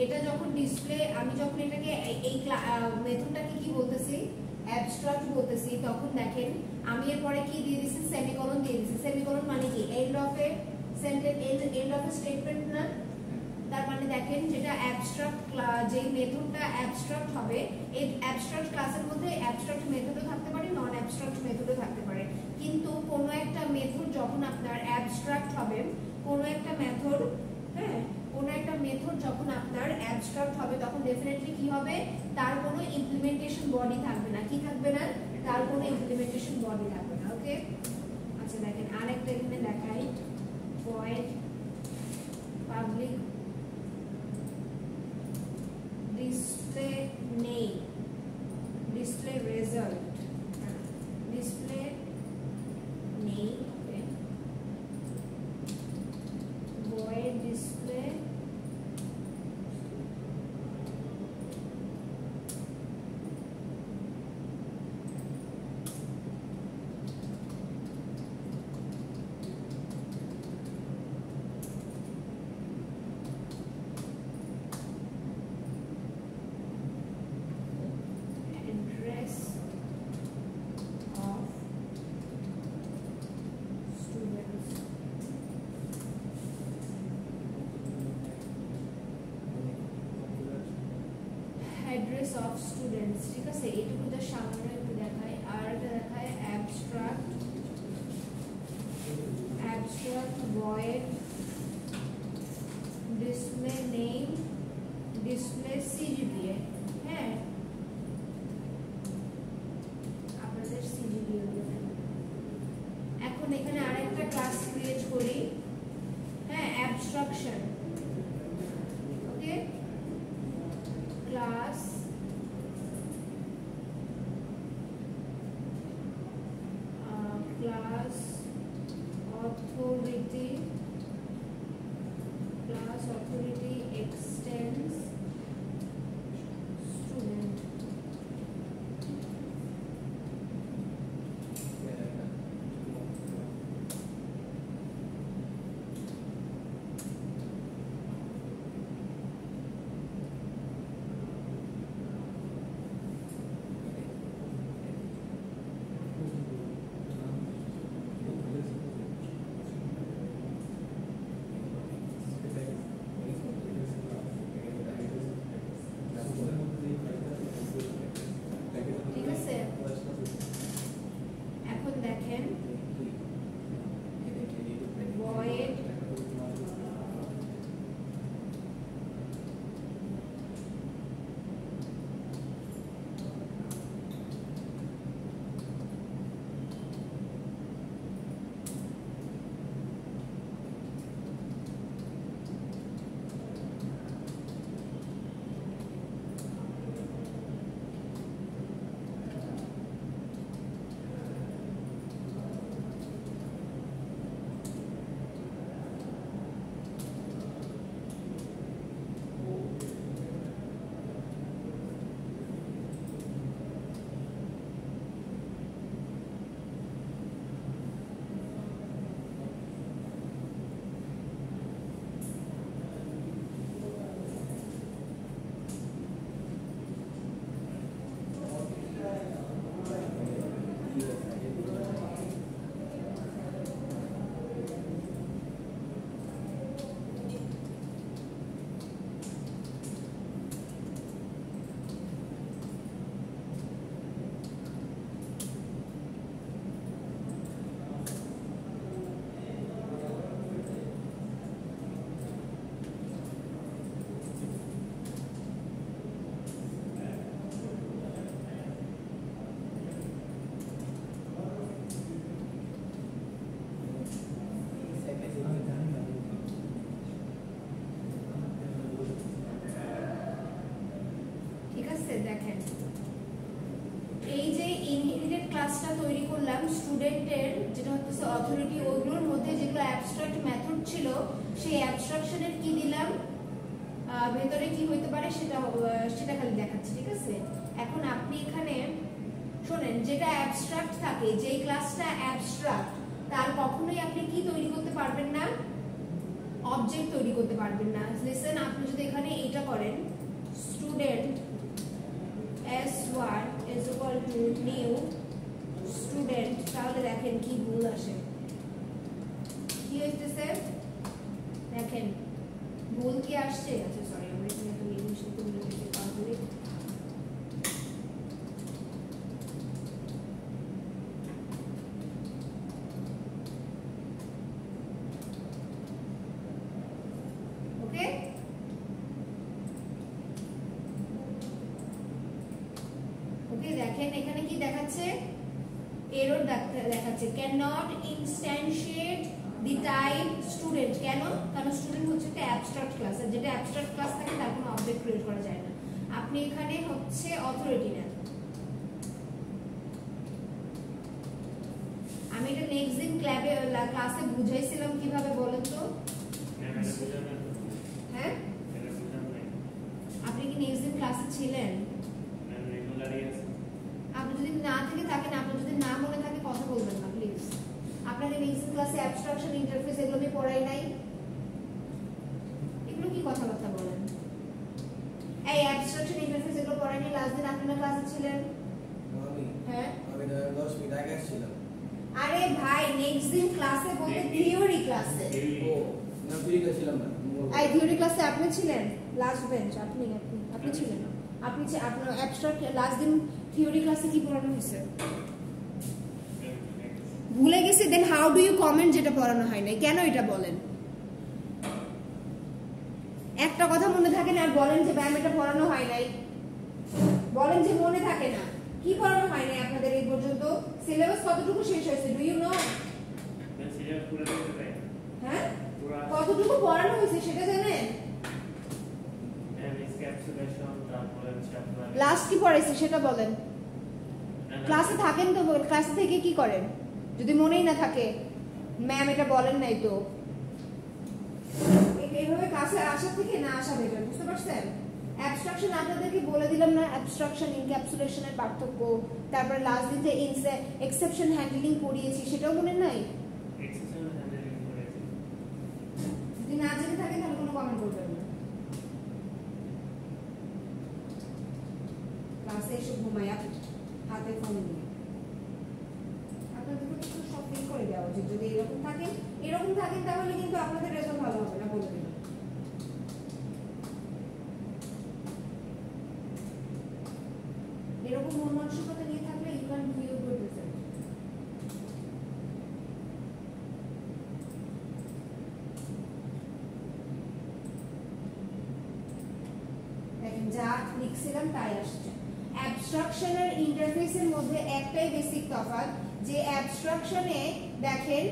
এটা যখন ডিসপ্লে, আমি যখন এটাকে এই মেথডটাকে কি বলতেছি? অ্যাবস্ট্রাক্ট বলতেছি, তখন দেখেন আমি এর পরে কি দিয়ে দিছি? সেমিকোলন দিয়ে দিছি। সেমিকোলন মানে কি? End of a sentence, end of A statement না? তার মানে দেখেন যেটা অ্যাবস্ট্রাক্ট, যে মেথডটা অ্যাবস্ট্রাক্ট হবে, এই অ্যাবস্ট্রাক্ট ক্লাসের মধ্যে অ্যাবস্ট্রাক্ট মেথডও থাকতে পারে, নন অ্যাবস্ট্রাক্ট মেথডও থাকতে পারে। কিন্তু কোনো একটা মেথড যখন আপনার অ্যাবস্ট্রাক্ট হবে, কোনো একটা মেথড, হ্যাঁ, কোনো একটা মেথড যখন আপনার অ্যাবস্ট্রাক্ট হবে, তখন ডেফিনেটলি কি হবে? তার কোনো ইমপ্লিমেন্টেশন বডি থাকবে না। কি থাকবে না? তার কোনো ইমপ্লিমেন্টেশন বডি থাকবে না। ওকে, আচ্ছা দেখেন আরেকটা এখানে দেখাই, void public display name, display result, display name, okay, void display address of students, ঠিক আছে? এইটুকু তো সামনে একটু দেখাই। আর এটা দেখায় abstract void display name, display CGPA, হ্যাঁ আপনাদের CGPA। এখন এখানে আরেকটা ক্লাস ক্রিয়েট করি, হ্যাঁ, abstraction, ওকে, class class authority class authority extends student. ঠিক আছে, এখন দেখেন void দেখেন এই যে ইনহেরিটেড ক্লাসটা তৈরি করলাম স্টুডেন্টের যেটা হচ্ছে অথরিটি, ওইগুলোর মধ্যে যেগুলো অ্যাবস্ট্রাক্ট মেথড ছিল সেই অ্যাবস্ট্রাকশনের কি দিলাম, ভেতরে কি হইতে পারে সেটা খালি দেখাচ্ছি। ঠিক আছে, এখন আপনি এখানে শোনেন, যেটা অ্যাবস্ট্রাক্ট থাকে, যেই ক্লাসটা অ্যাবস্ট্রাক্ট, তার কখনোই আপনি কি তৈরি করতে পারবেন না, অবজেক্ট তৈরি করতে পারবেন না। লিসেন, আপনি যদি এখানে এটা করেন student s1 is equal to new student, তাহলে দেখেন কি ভুল আসে, কি হইতেছে দেখেন ভুল কি আসছে। আচ্ছা সরি, আমরা এখানে একটা ইংলিশ লিখে দিয়েছি তাহলে ওকে। ওকে, দেখেন এখানে কি দেখাচ্ছে, এরর দেখাচ্ছে can not instantiate the type student. কেন? কারণ স্টুডেন্ট হচ্ছে একটা অ্যাবস্ট্রাক্ট ক্লাস, আর যেটা অ্যাবস্ট্রাক্ট ক্লাস থাকে তার কোনো অবজেক্ট ক্রিয়েট করা যায় না। আপনি এখানে হচ্ছে অথরিটি নেন। আমি এটা নেক্সট দিন ক্লাসে বুঝাইছিলাম কিভাবে, বলেন তো। হ্যাঁ, আপনি কি নেক্সট দিন ক্লাসে ছিলেন? আপনি যদি না থেকে থাকেন, আপনার যদি না মনে থাকে কথা বলবেন না প্লিজ। আপনাকে নেক্সট ক্লাসে অ্যাবস্ট্রাকশন ইন্টারফেস এগুলো আমি পড়াই নাই, এগুলো কি কথাবার্তা বলেন? এই অ্যাবস্ট্রাকশন ইন্টারফেস এগুলো পড়াই নাই, লাস্ট দিন আপনারা ক্লাসে ছিলেন। হ্যাঁ, আমি 10 মিনিট আগে আসছিলাম। আরে ভাই, নেক্সট দিন ক্লাসে বলতে থিওরি ক্লাসে। ও না, থিওরিতে ছিলাম না। এই থিওরি ক্লাসে আপনি ছিলেন, লাস্ট বেঞ্চ আপনি ছিলেন। আপনি আপনার অ্যাবস্ট্রাক্ট লাস্ট দিন থিওরি ক্লাসে কি পড়ানো হয়েছে ভুলে গেছি। Then how do you comment যেটা পড়ানো হয় নাই? কেন এটা বলেন? একটা কথা মনে থাকে না আর বলেন যে ম্যাম এটা পড়ানো হয় নাই, বলেন যে মনে থাকে না। কি পড়ানো হয় নাই আপনাদের এই পর্যন্ত? সিলেবাস কতটুকু শেষ হয়েছে? Do you know? হ্যাঁ, কতটুকু পড়ানো হয়েছে সেটা জানেন? লাস্ট কি পড়াইছে সেটা বলেন। ক্লাসে থাকেন তো, ক্লাসে থেকে কি করেন যদি মনেই না থাকে? ম্যাম এটা বলেন নাই তো। এইভাবে কাছে আসা থেকে না আসা বেটার, বুঝতে পারছেন? অ্যাবস্ট্রাকশন আপনাদেরকে বলে দিলাম না, অ্যাবস্ট্রাকশন ইনক্যাপসুলেশনের পার্থক্য, তারপর লাস্ট দিতে এক্সেপশন হ্যান্ডলিং পড়িয়েছি, সেটাও মনে নাই? এক্সেপশন হ্যান্ডলিং করেছি। যদি না জেনে থাকেন তাহলে কোনো কমেন্ট করবেন না। ক্লাসে এসে ঘুমায় হাতে ফোন নিয়ে, আপনাদের তো সব ফিল করে দেওয়া উচিত। যদি এরকম থাকেন তাহলে কিন্তু আপনাদের রেজাল্ট ভালো হবে না, বলে দিলাম। এরকম মন মানসিকতা নিয়ে থাকলে you can do your good result. দেখেন যা লিখছিলাম তাই আসছে। অ্যাবস্ট্রাকশন আর ইন্টারফেসের মধ্যে একটাই বেসিক তফাৎ, যে অ্যাবস্ট্রাকশনে দেখেন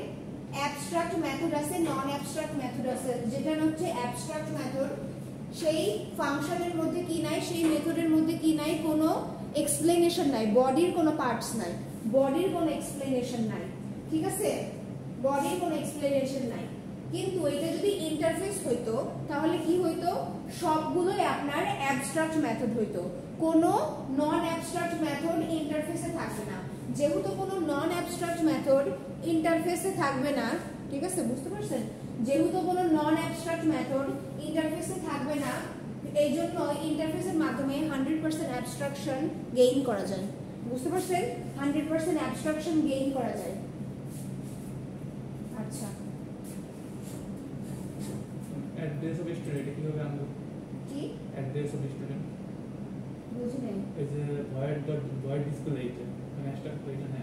অ্যাবস্ট্রাক্ট মেথড আছে, নন অ্যাবস্ট্রাক্ট মেথড আছে। যেটা হচ্ছে অ্যাবস্ট্রাক্ট মেথড, সেই ফাংশনের মধ্যে কি নাই, সেই মেথডের মধ্যে কি নাই, কোনো এক্সপ্লেনেশন নাই, বডির কোনো পার্টস নাই, বডির কোনো এক্সপ্লেনেশন নাই, ঠিক আছে? বডির কোনো এক্সপ্লেনেশন নাই। কিন্তু এটা যদি ইন্টারফেস হইতো তাহলে কি হইতো, সবগুলোই আপনার অ্যাবস্ট্রাক্ট মেথড হইতো, কোনো নন অ্যাবস্ট্রাক্ট মেথড ইন্টারফেসে থাকবে না। যেহেতু কোনো নন অ্যাবস্ট্রাক্ট মেথড ইন্টারফেসে থাকবে না, ঠিক আছে, বুঝতে পারছেন? যেহেতু কোনো নন অ্যাবস্ট্রাক্ট মেথড ইন্টারফেসে থাকবে না, এই জন্য ইন্টারফেসের মাধ্যমে 100% অ্যাবস্ট্রাকশন গেইন করা যায়, বুঝতে পারছেন? 100% অ্যাবস্ট্রাকশন গেইন করা যায়। আচ্ছা, অ্যাড্রেস অফ স্টুডেন্ট কিভাবে আনবো? কি অ্যাড্রেস অফ স্টুডেন্ট বুঝি নাই? এই যে ভয়েড ডিসপ্লে এইটা মানে এক্সট্রাক্ট করে এখানে,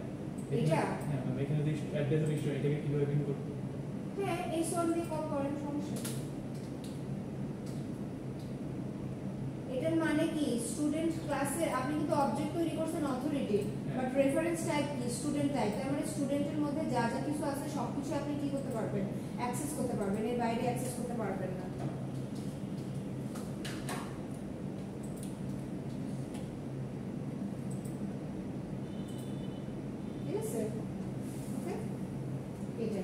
এটা? হ্যাঁ মানে এখানে যে অ্যাড্রেস অফ স্টুডেন্ট এটাকে কিভাবে প্রিন্ট করব? হ্যাঁ, এই সোল দিয়ে কল করেন, সমস্যা নেই। এটার মানে কি, স্টুডেন্ট ক্লাসে আপনি কিন্তু অবজেক্ট তৈরি করছেন অথরিটি, বাট রেফারেন্স টাইপ কি, স্টুডেন্ট টাইপ। তার মানে স্টুডেন্টের মধ্যে যা যা কিছু আছে সবকিছু আপনি কি করতে পারবেন, অ্যাক্সেস করতে পারবেন, এর বাইরে অ্যাক্সেস করতে পারবেন না। ঠিক আছে, ওকে? এটা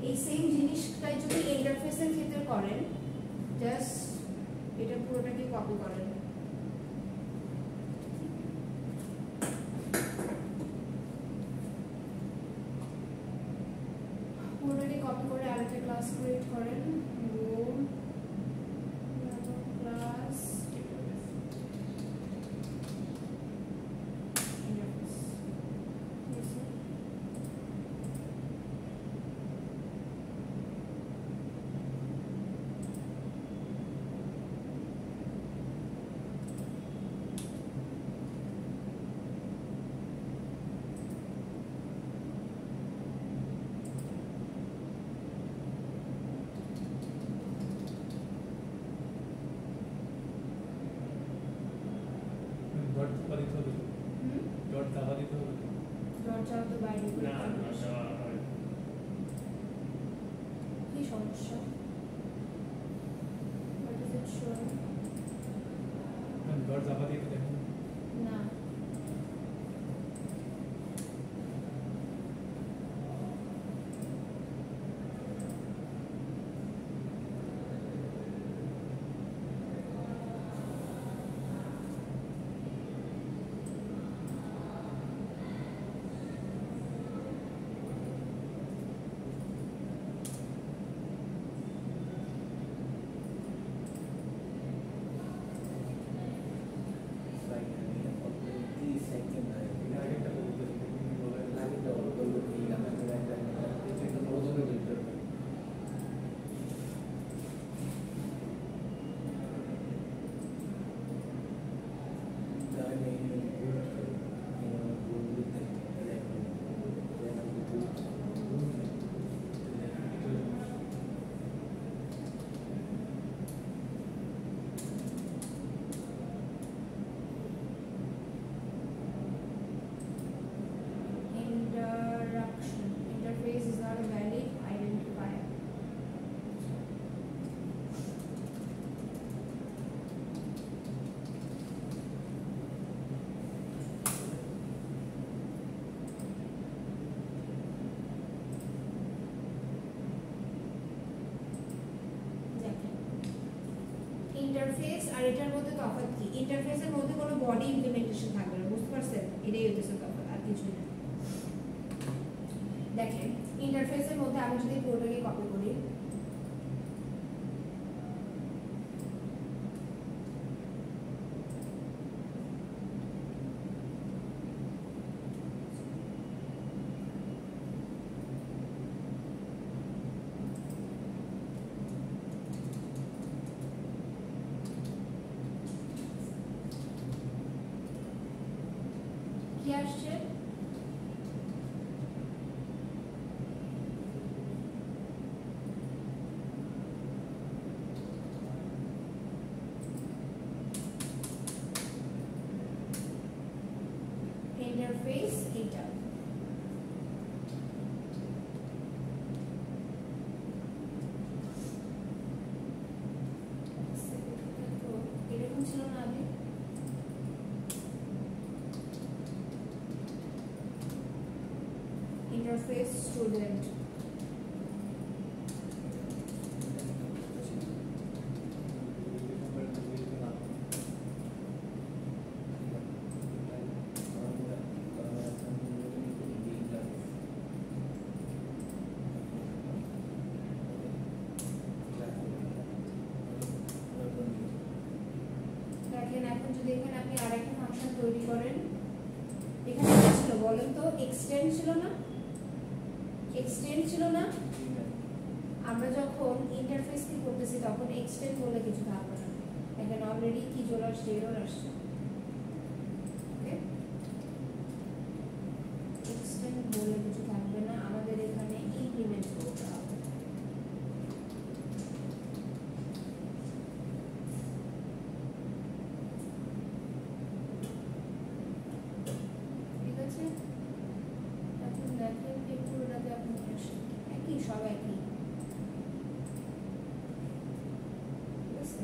এই সেম জিনিসটাই যদি ইন্টারফেসের ক্ষেত্রে করেন, জাস্ট এটা পুরোটাকে কপি করেন। পুরোটাকে কপি করে আরেকটা ক্লাস ক্রিয়েট করেন, রুম ক্লাস ডট চাপা দিতে হবে, ডট চাপা দিতে হবে। দরজা তো বাইরে না কি সমস্যা? What is it showing? Dot চাপা দিতে দেখুন না, আর এটার মধ্যে তফাৎ কি? ইন্টারফেসের মধ্যে কোনো বডি ইমপ্লিমেন্টেশন থাকবে না, বুঝতে পারছেন? এটাই হচ্ছে তফাৎ, আর কিছুই না। দেখেন ইন্টারফেসের মধ্যে আমি যদি পুরোটাকে কপি করি, কি আসছে? ইন্টারফেস এটা এরকম ছিল না আগে? ইন্টারফেস স্টুডেন্ট, দেখেন এখন যদি এখানে আপনি আরেকটা ফাংশন তৈরি করেন, এখানে কি ছিল বলেন তো? এক্সটেন্ড ছিল না? এক্সটেন্ড ছিল না? আমরা যখন ইন্টারফেস কি করতেছি তখন এক্সটেন্ড বলে কিছু থাকবে না, এখানে অলরেডি কি চলে আসছে, এরর আসছে। ওকে, এক্সটেন্ড বলে কিছু থাকবে না, আমাদের এখানে ইমপ্লিমেন্ট করতে হবে। ঠিক আছে, এখন দেখেন এই পুরোটাকে আপনি একই, সব একই। ঠিক আছে,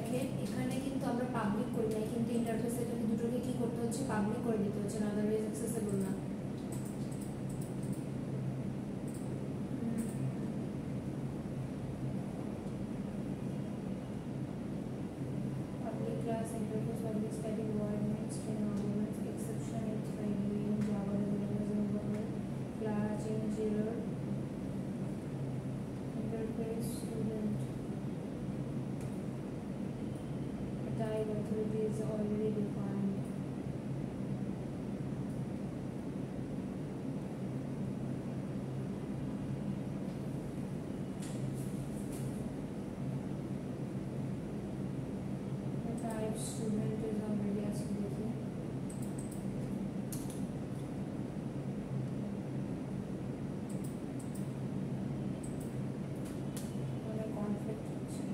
দেখেন এখানে কিন্তু আমরা পাবলিক করি নাই, কিন্তু ইন্টারফেসে এটাকে দুটোকে কি করতে হচ্ছে, পাবলিক করে দিতে হচ্ছে, না আদারওয়াইজ অ্যাক্সেসিবল না। Public class interface public static void main string arguments exception if friendly in Java environment class change error interface student type authority is already defined. The type student is already asking देखिए মানে conflict হচ্ছে।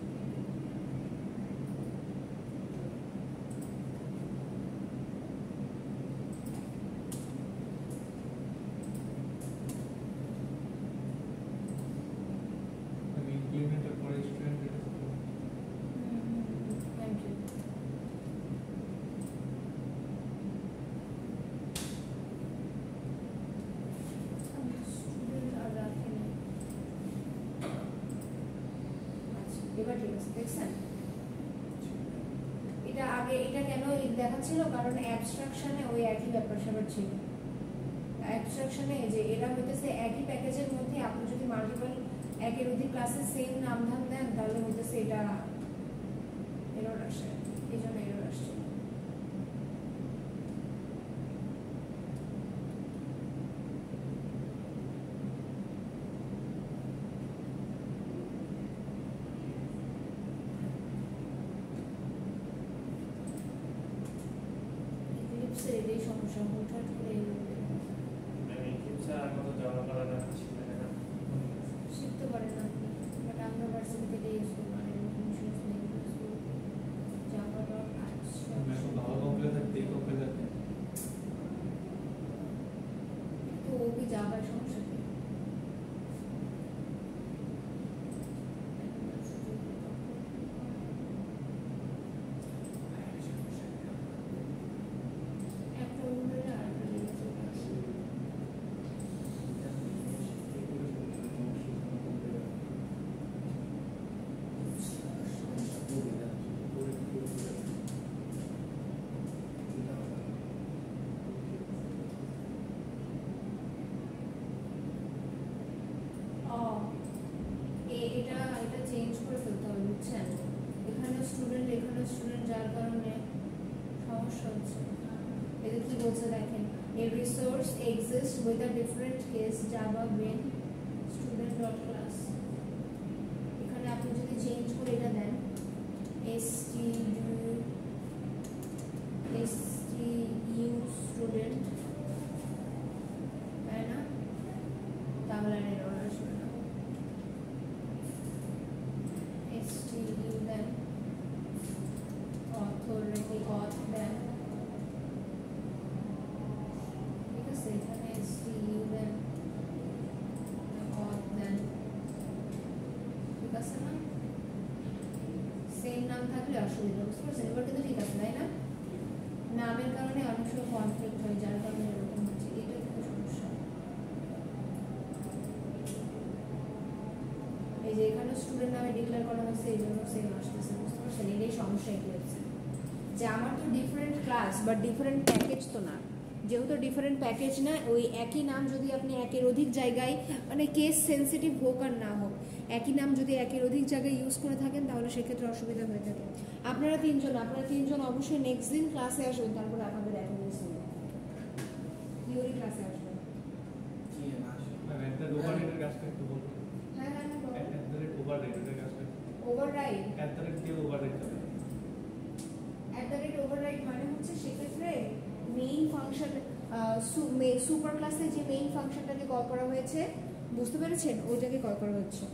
আমি ইমপ্লিমেন্টের পরে student Thank you. Student আর রাখিনি। আচ্ছা, এবার ঠিক আছে, দেখছেন? এটা আগে এটা কেন দেখাচ্ছিল, কারণ অ্যাবস্ট্রাকশনে ওই একই ব্যাপার স্যাপার ছিল। অ্যাবস্ট্রাকশনে যে এরা হইতেছে একই প্যাকেজের মধ্যে আপনি যদি মাল্টিপল একের অধিক ক্লাসে সেম নাম ধাম দেন তাহলে হইতেছে এটা এরর আসে, এই জন্য এরর আসছে। ইক্লিপসের এটাই সমস্যা, হুটহাট করে এরর বের হয়। আমি কিচ্ছা কত যাওয়া করা যাচ্ছে না। শিখতে পারেন আপনি, বাট আমরা ভার্সিটি থেকে ইউজ করি মানে ইনফরমেশন নেই ইউজ করি জাভা ডট আমি এখন ভালো কম্পিউটার থাকতে এই কম্পিউটার তো ও কি জাভার সমস্যা কি? একটা উল্টে আরেকটা লিখে চলে আসে। এটা চেঞ্জ করে ফেলতে হবে, বুঝছেন? এখানে স্টুডেন্ট যার কারণে সমস্যা হচ্ছে। এটা কি বলছে দেখেন, a resource exists with a different case java when student dot class। এখানে আপনি যদি চেঞ্জ করে এটা দেন stu student, তাই না? তাহলে আর এরর আসবে না। stu দেন authority auth দেন, ঠিক আছে? এখানে stu দেন auth দেন, ঠিক আছে না? সেম নাম থাকলে অসুবিধা, বুঝতে পারছেন? এবার কিন্তু ঠিক আছে, তাই না? নামের কারণে অনেক সময় কনফ্লিক্ট হয়, যার কারণে এরকম হচ্ছে, এটা কিন্তু সমস্যা। এই যে এখানে স্টুডেন্ট নামে ডিক্লেয়ার করা হচ্ছে, এই জন্য সেম আসতেছে, বুঝতে পারছেন? এটাই সমস্যা কি হচ্ছে, যে আমার তো different class but different package তো না। যেহেতু ডিফারেন্ট প্যাকেজ না, ওই একই নাম যদি আপনি একের অধিক জায়গায়, মানে কেস সেন্সিটিভ হোক আর না হোক, একই নাম যদি একের অধিক জায়গায় ইউজ করে থাকেন তাহলে সেক্ষেত্রে অসুবিধা হয়ে থাকে। আপনারা তিনজন অবশ্যই নেক্সট দিন ক্লাসে আসবেন, তারপরে আপনাদের অ্যাটেন্ডেন্স নেবেন, থিওরি ক্লাসে আসবেন। কি না আর একটা ওভাররাইডের কাজটা একটু বলুন। হ্যাঁ হ্যাঁ হ্যাঁ, একটা ওভাররাইডের কাজটা ওভাররাইড। একটা দিয়ে ওভাররাইড করে ওভাররাইড মানে হচ্ছে সেক্ষেত্রে মেইন ফাংশন, সুপার ক্লাসে যে মেইন ফাংশনটাকে কল করা হয়েছে, বুঝতে পেরেছেন? ওইটাকে কল করা হচ্ছে।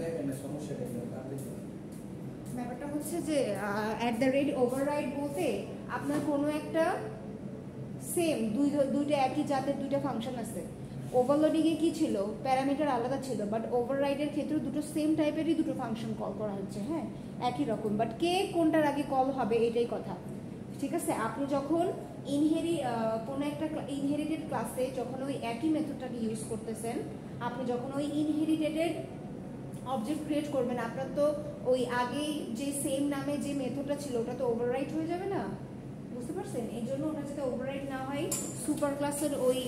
দেখেন না সমস্যাটা কি তাদের জন্য ব্যাপারটা হচ্ছে যে @override বলতে আপনার কোনো একটা সেম দুইটা একই জাতের দুইটা ফাংশন আছে। ওভারলোডিং এ কি ছিল, প্যারামিটার আলাদা ছিল, বাট ওভাররাইডের ক্ষেত্রে দুটো সেম টাইপেরই দুটো ফাংশন কল করা হচ্ছে, হ্যাঁ একই রকম, বাট কে কোনটার আগে কল হবে এটাই কথা, ঠিক আছে। আপনি যখন কোনো একটা ইনহেরিটেড ক্লাসে যখন ওই একই মেথডটাকে ইউজ করতেছেন, আপনি যখন ওই ইনহেরিটেডের অবজেক্ট ক্রিয়েট করবেন, আপনার তো ওই আগেই যে সেম নামে যে মেথডটা ছিল ওটা তো ওভাররাইড হয়ে যাবে না, বুঝতে পারছেন? এই জন্য ওটা যাতে ওভাররাইড না হয়, সুপার ক্লাসের ওই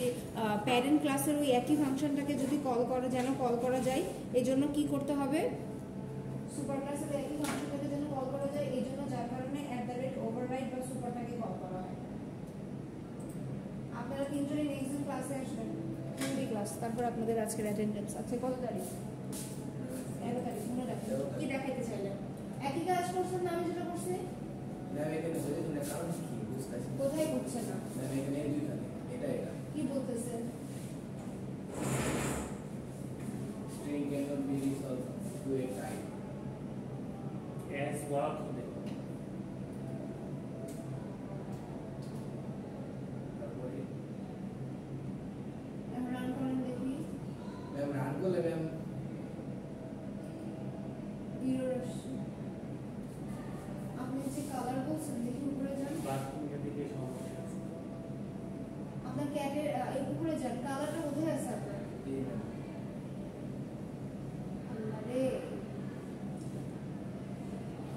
প্যারেন্ট ক্লাসের ওই একই ফাংশনটাকে যদি কল করা যায়, এই জন্য কি করতে হবে, সুপার ক্লাসের একই ফাংশনটাকে যেন কল করা যায়, এই জন্য যার কারণে @override বা সুপারটাকে কল করা হয়। আপনারা তিনজনই নেক্সট দিন ক্লাসে আসবেন, থিওরি ক্লাস, তারপর আপনাদের আজকের অ্যাটেন্ডেন্স আছে কত তারিখ? 11 তারিখ। মনে রাখবেন কি দেখাইতে চাইলেন, একই কাজ করছেন না আমি যেটা করছি? না এখানে বলে না কারণ কি বুঝতাছি কোথায় করছে না? না এখানে এই দুইখানে এটা কি বলতেছেন? string cannot be resolved to a type as work তারপরে রান করেন দেখি। ম্যাম রান করলে ম্যাম আপনি যে কালার বলছেন দেখি উপরে যান, বাথরুম এর দিকে সমস্যা আছে। আপনার ক্যাটের এই উপরে যান, কালারটা কোথায় আছে আপনার? এই ম্যাম আরে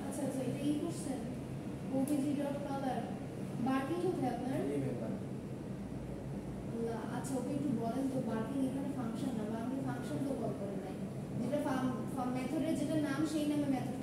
আচ্ছা এটা ই করছেন obg.color বার্কিং কোথায় আপনার? এই ম্যাম আল্লাহ, আচ্ছা ওকে একটু বলেন তো, বার্কিং এখানে ফাংশন না, বা আপনি ফাংশন তো কল করেন নাই, যেটা মেথডের যেটা নাম সেই নামে মেথড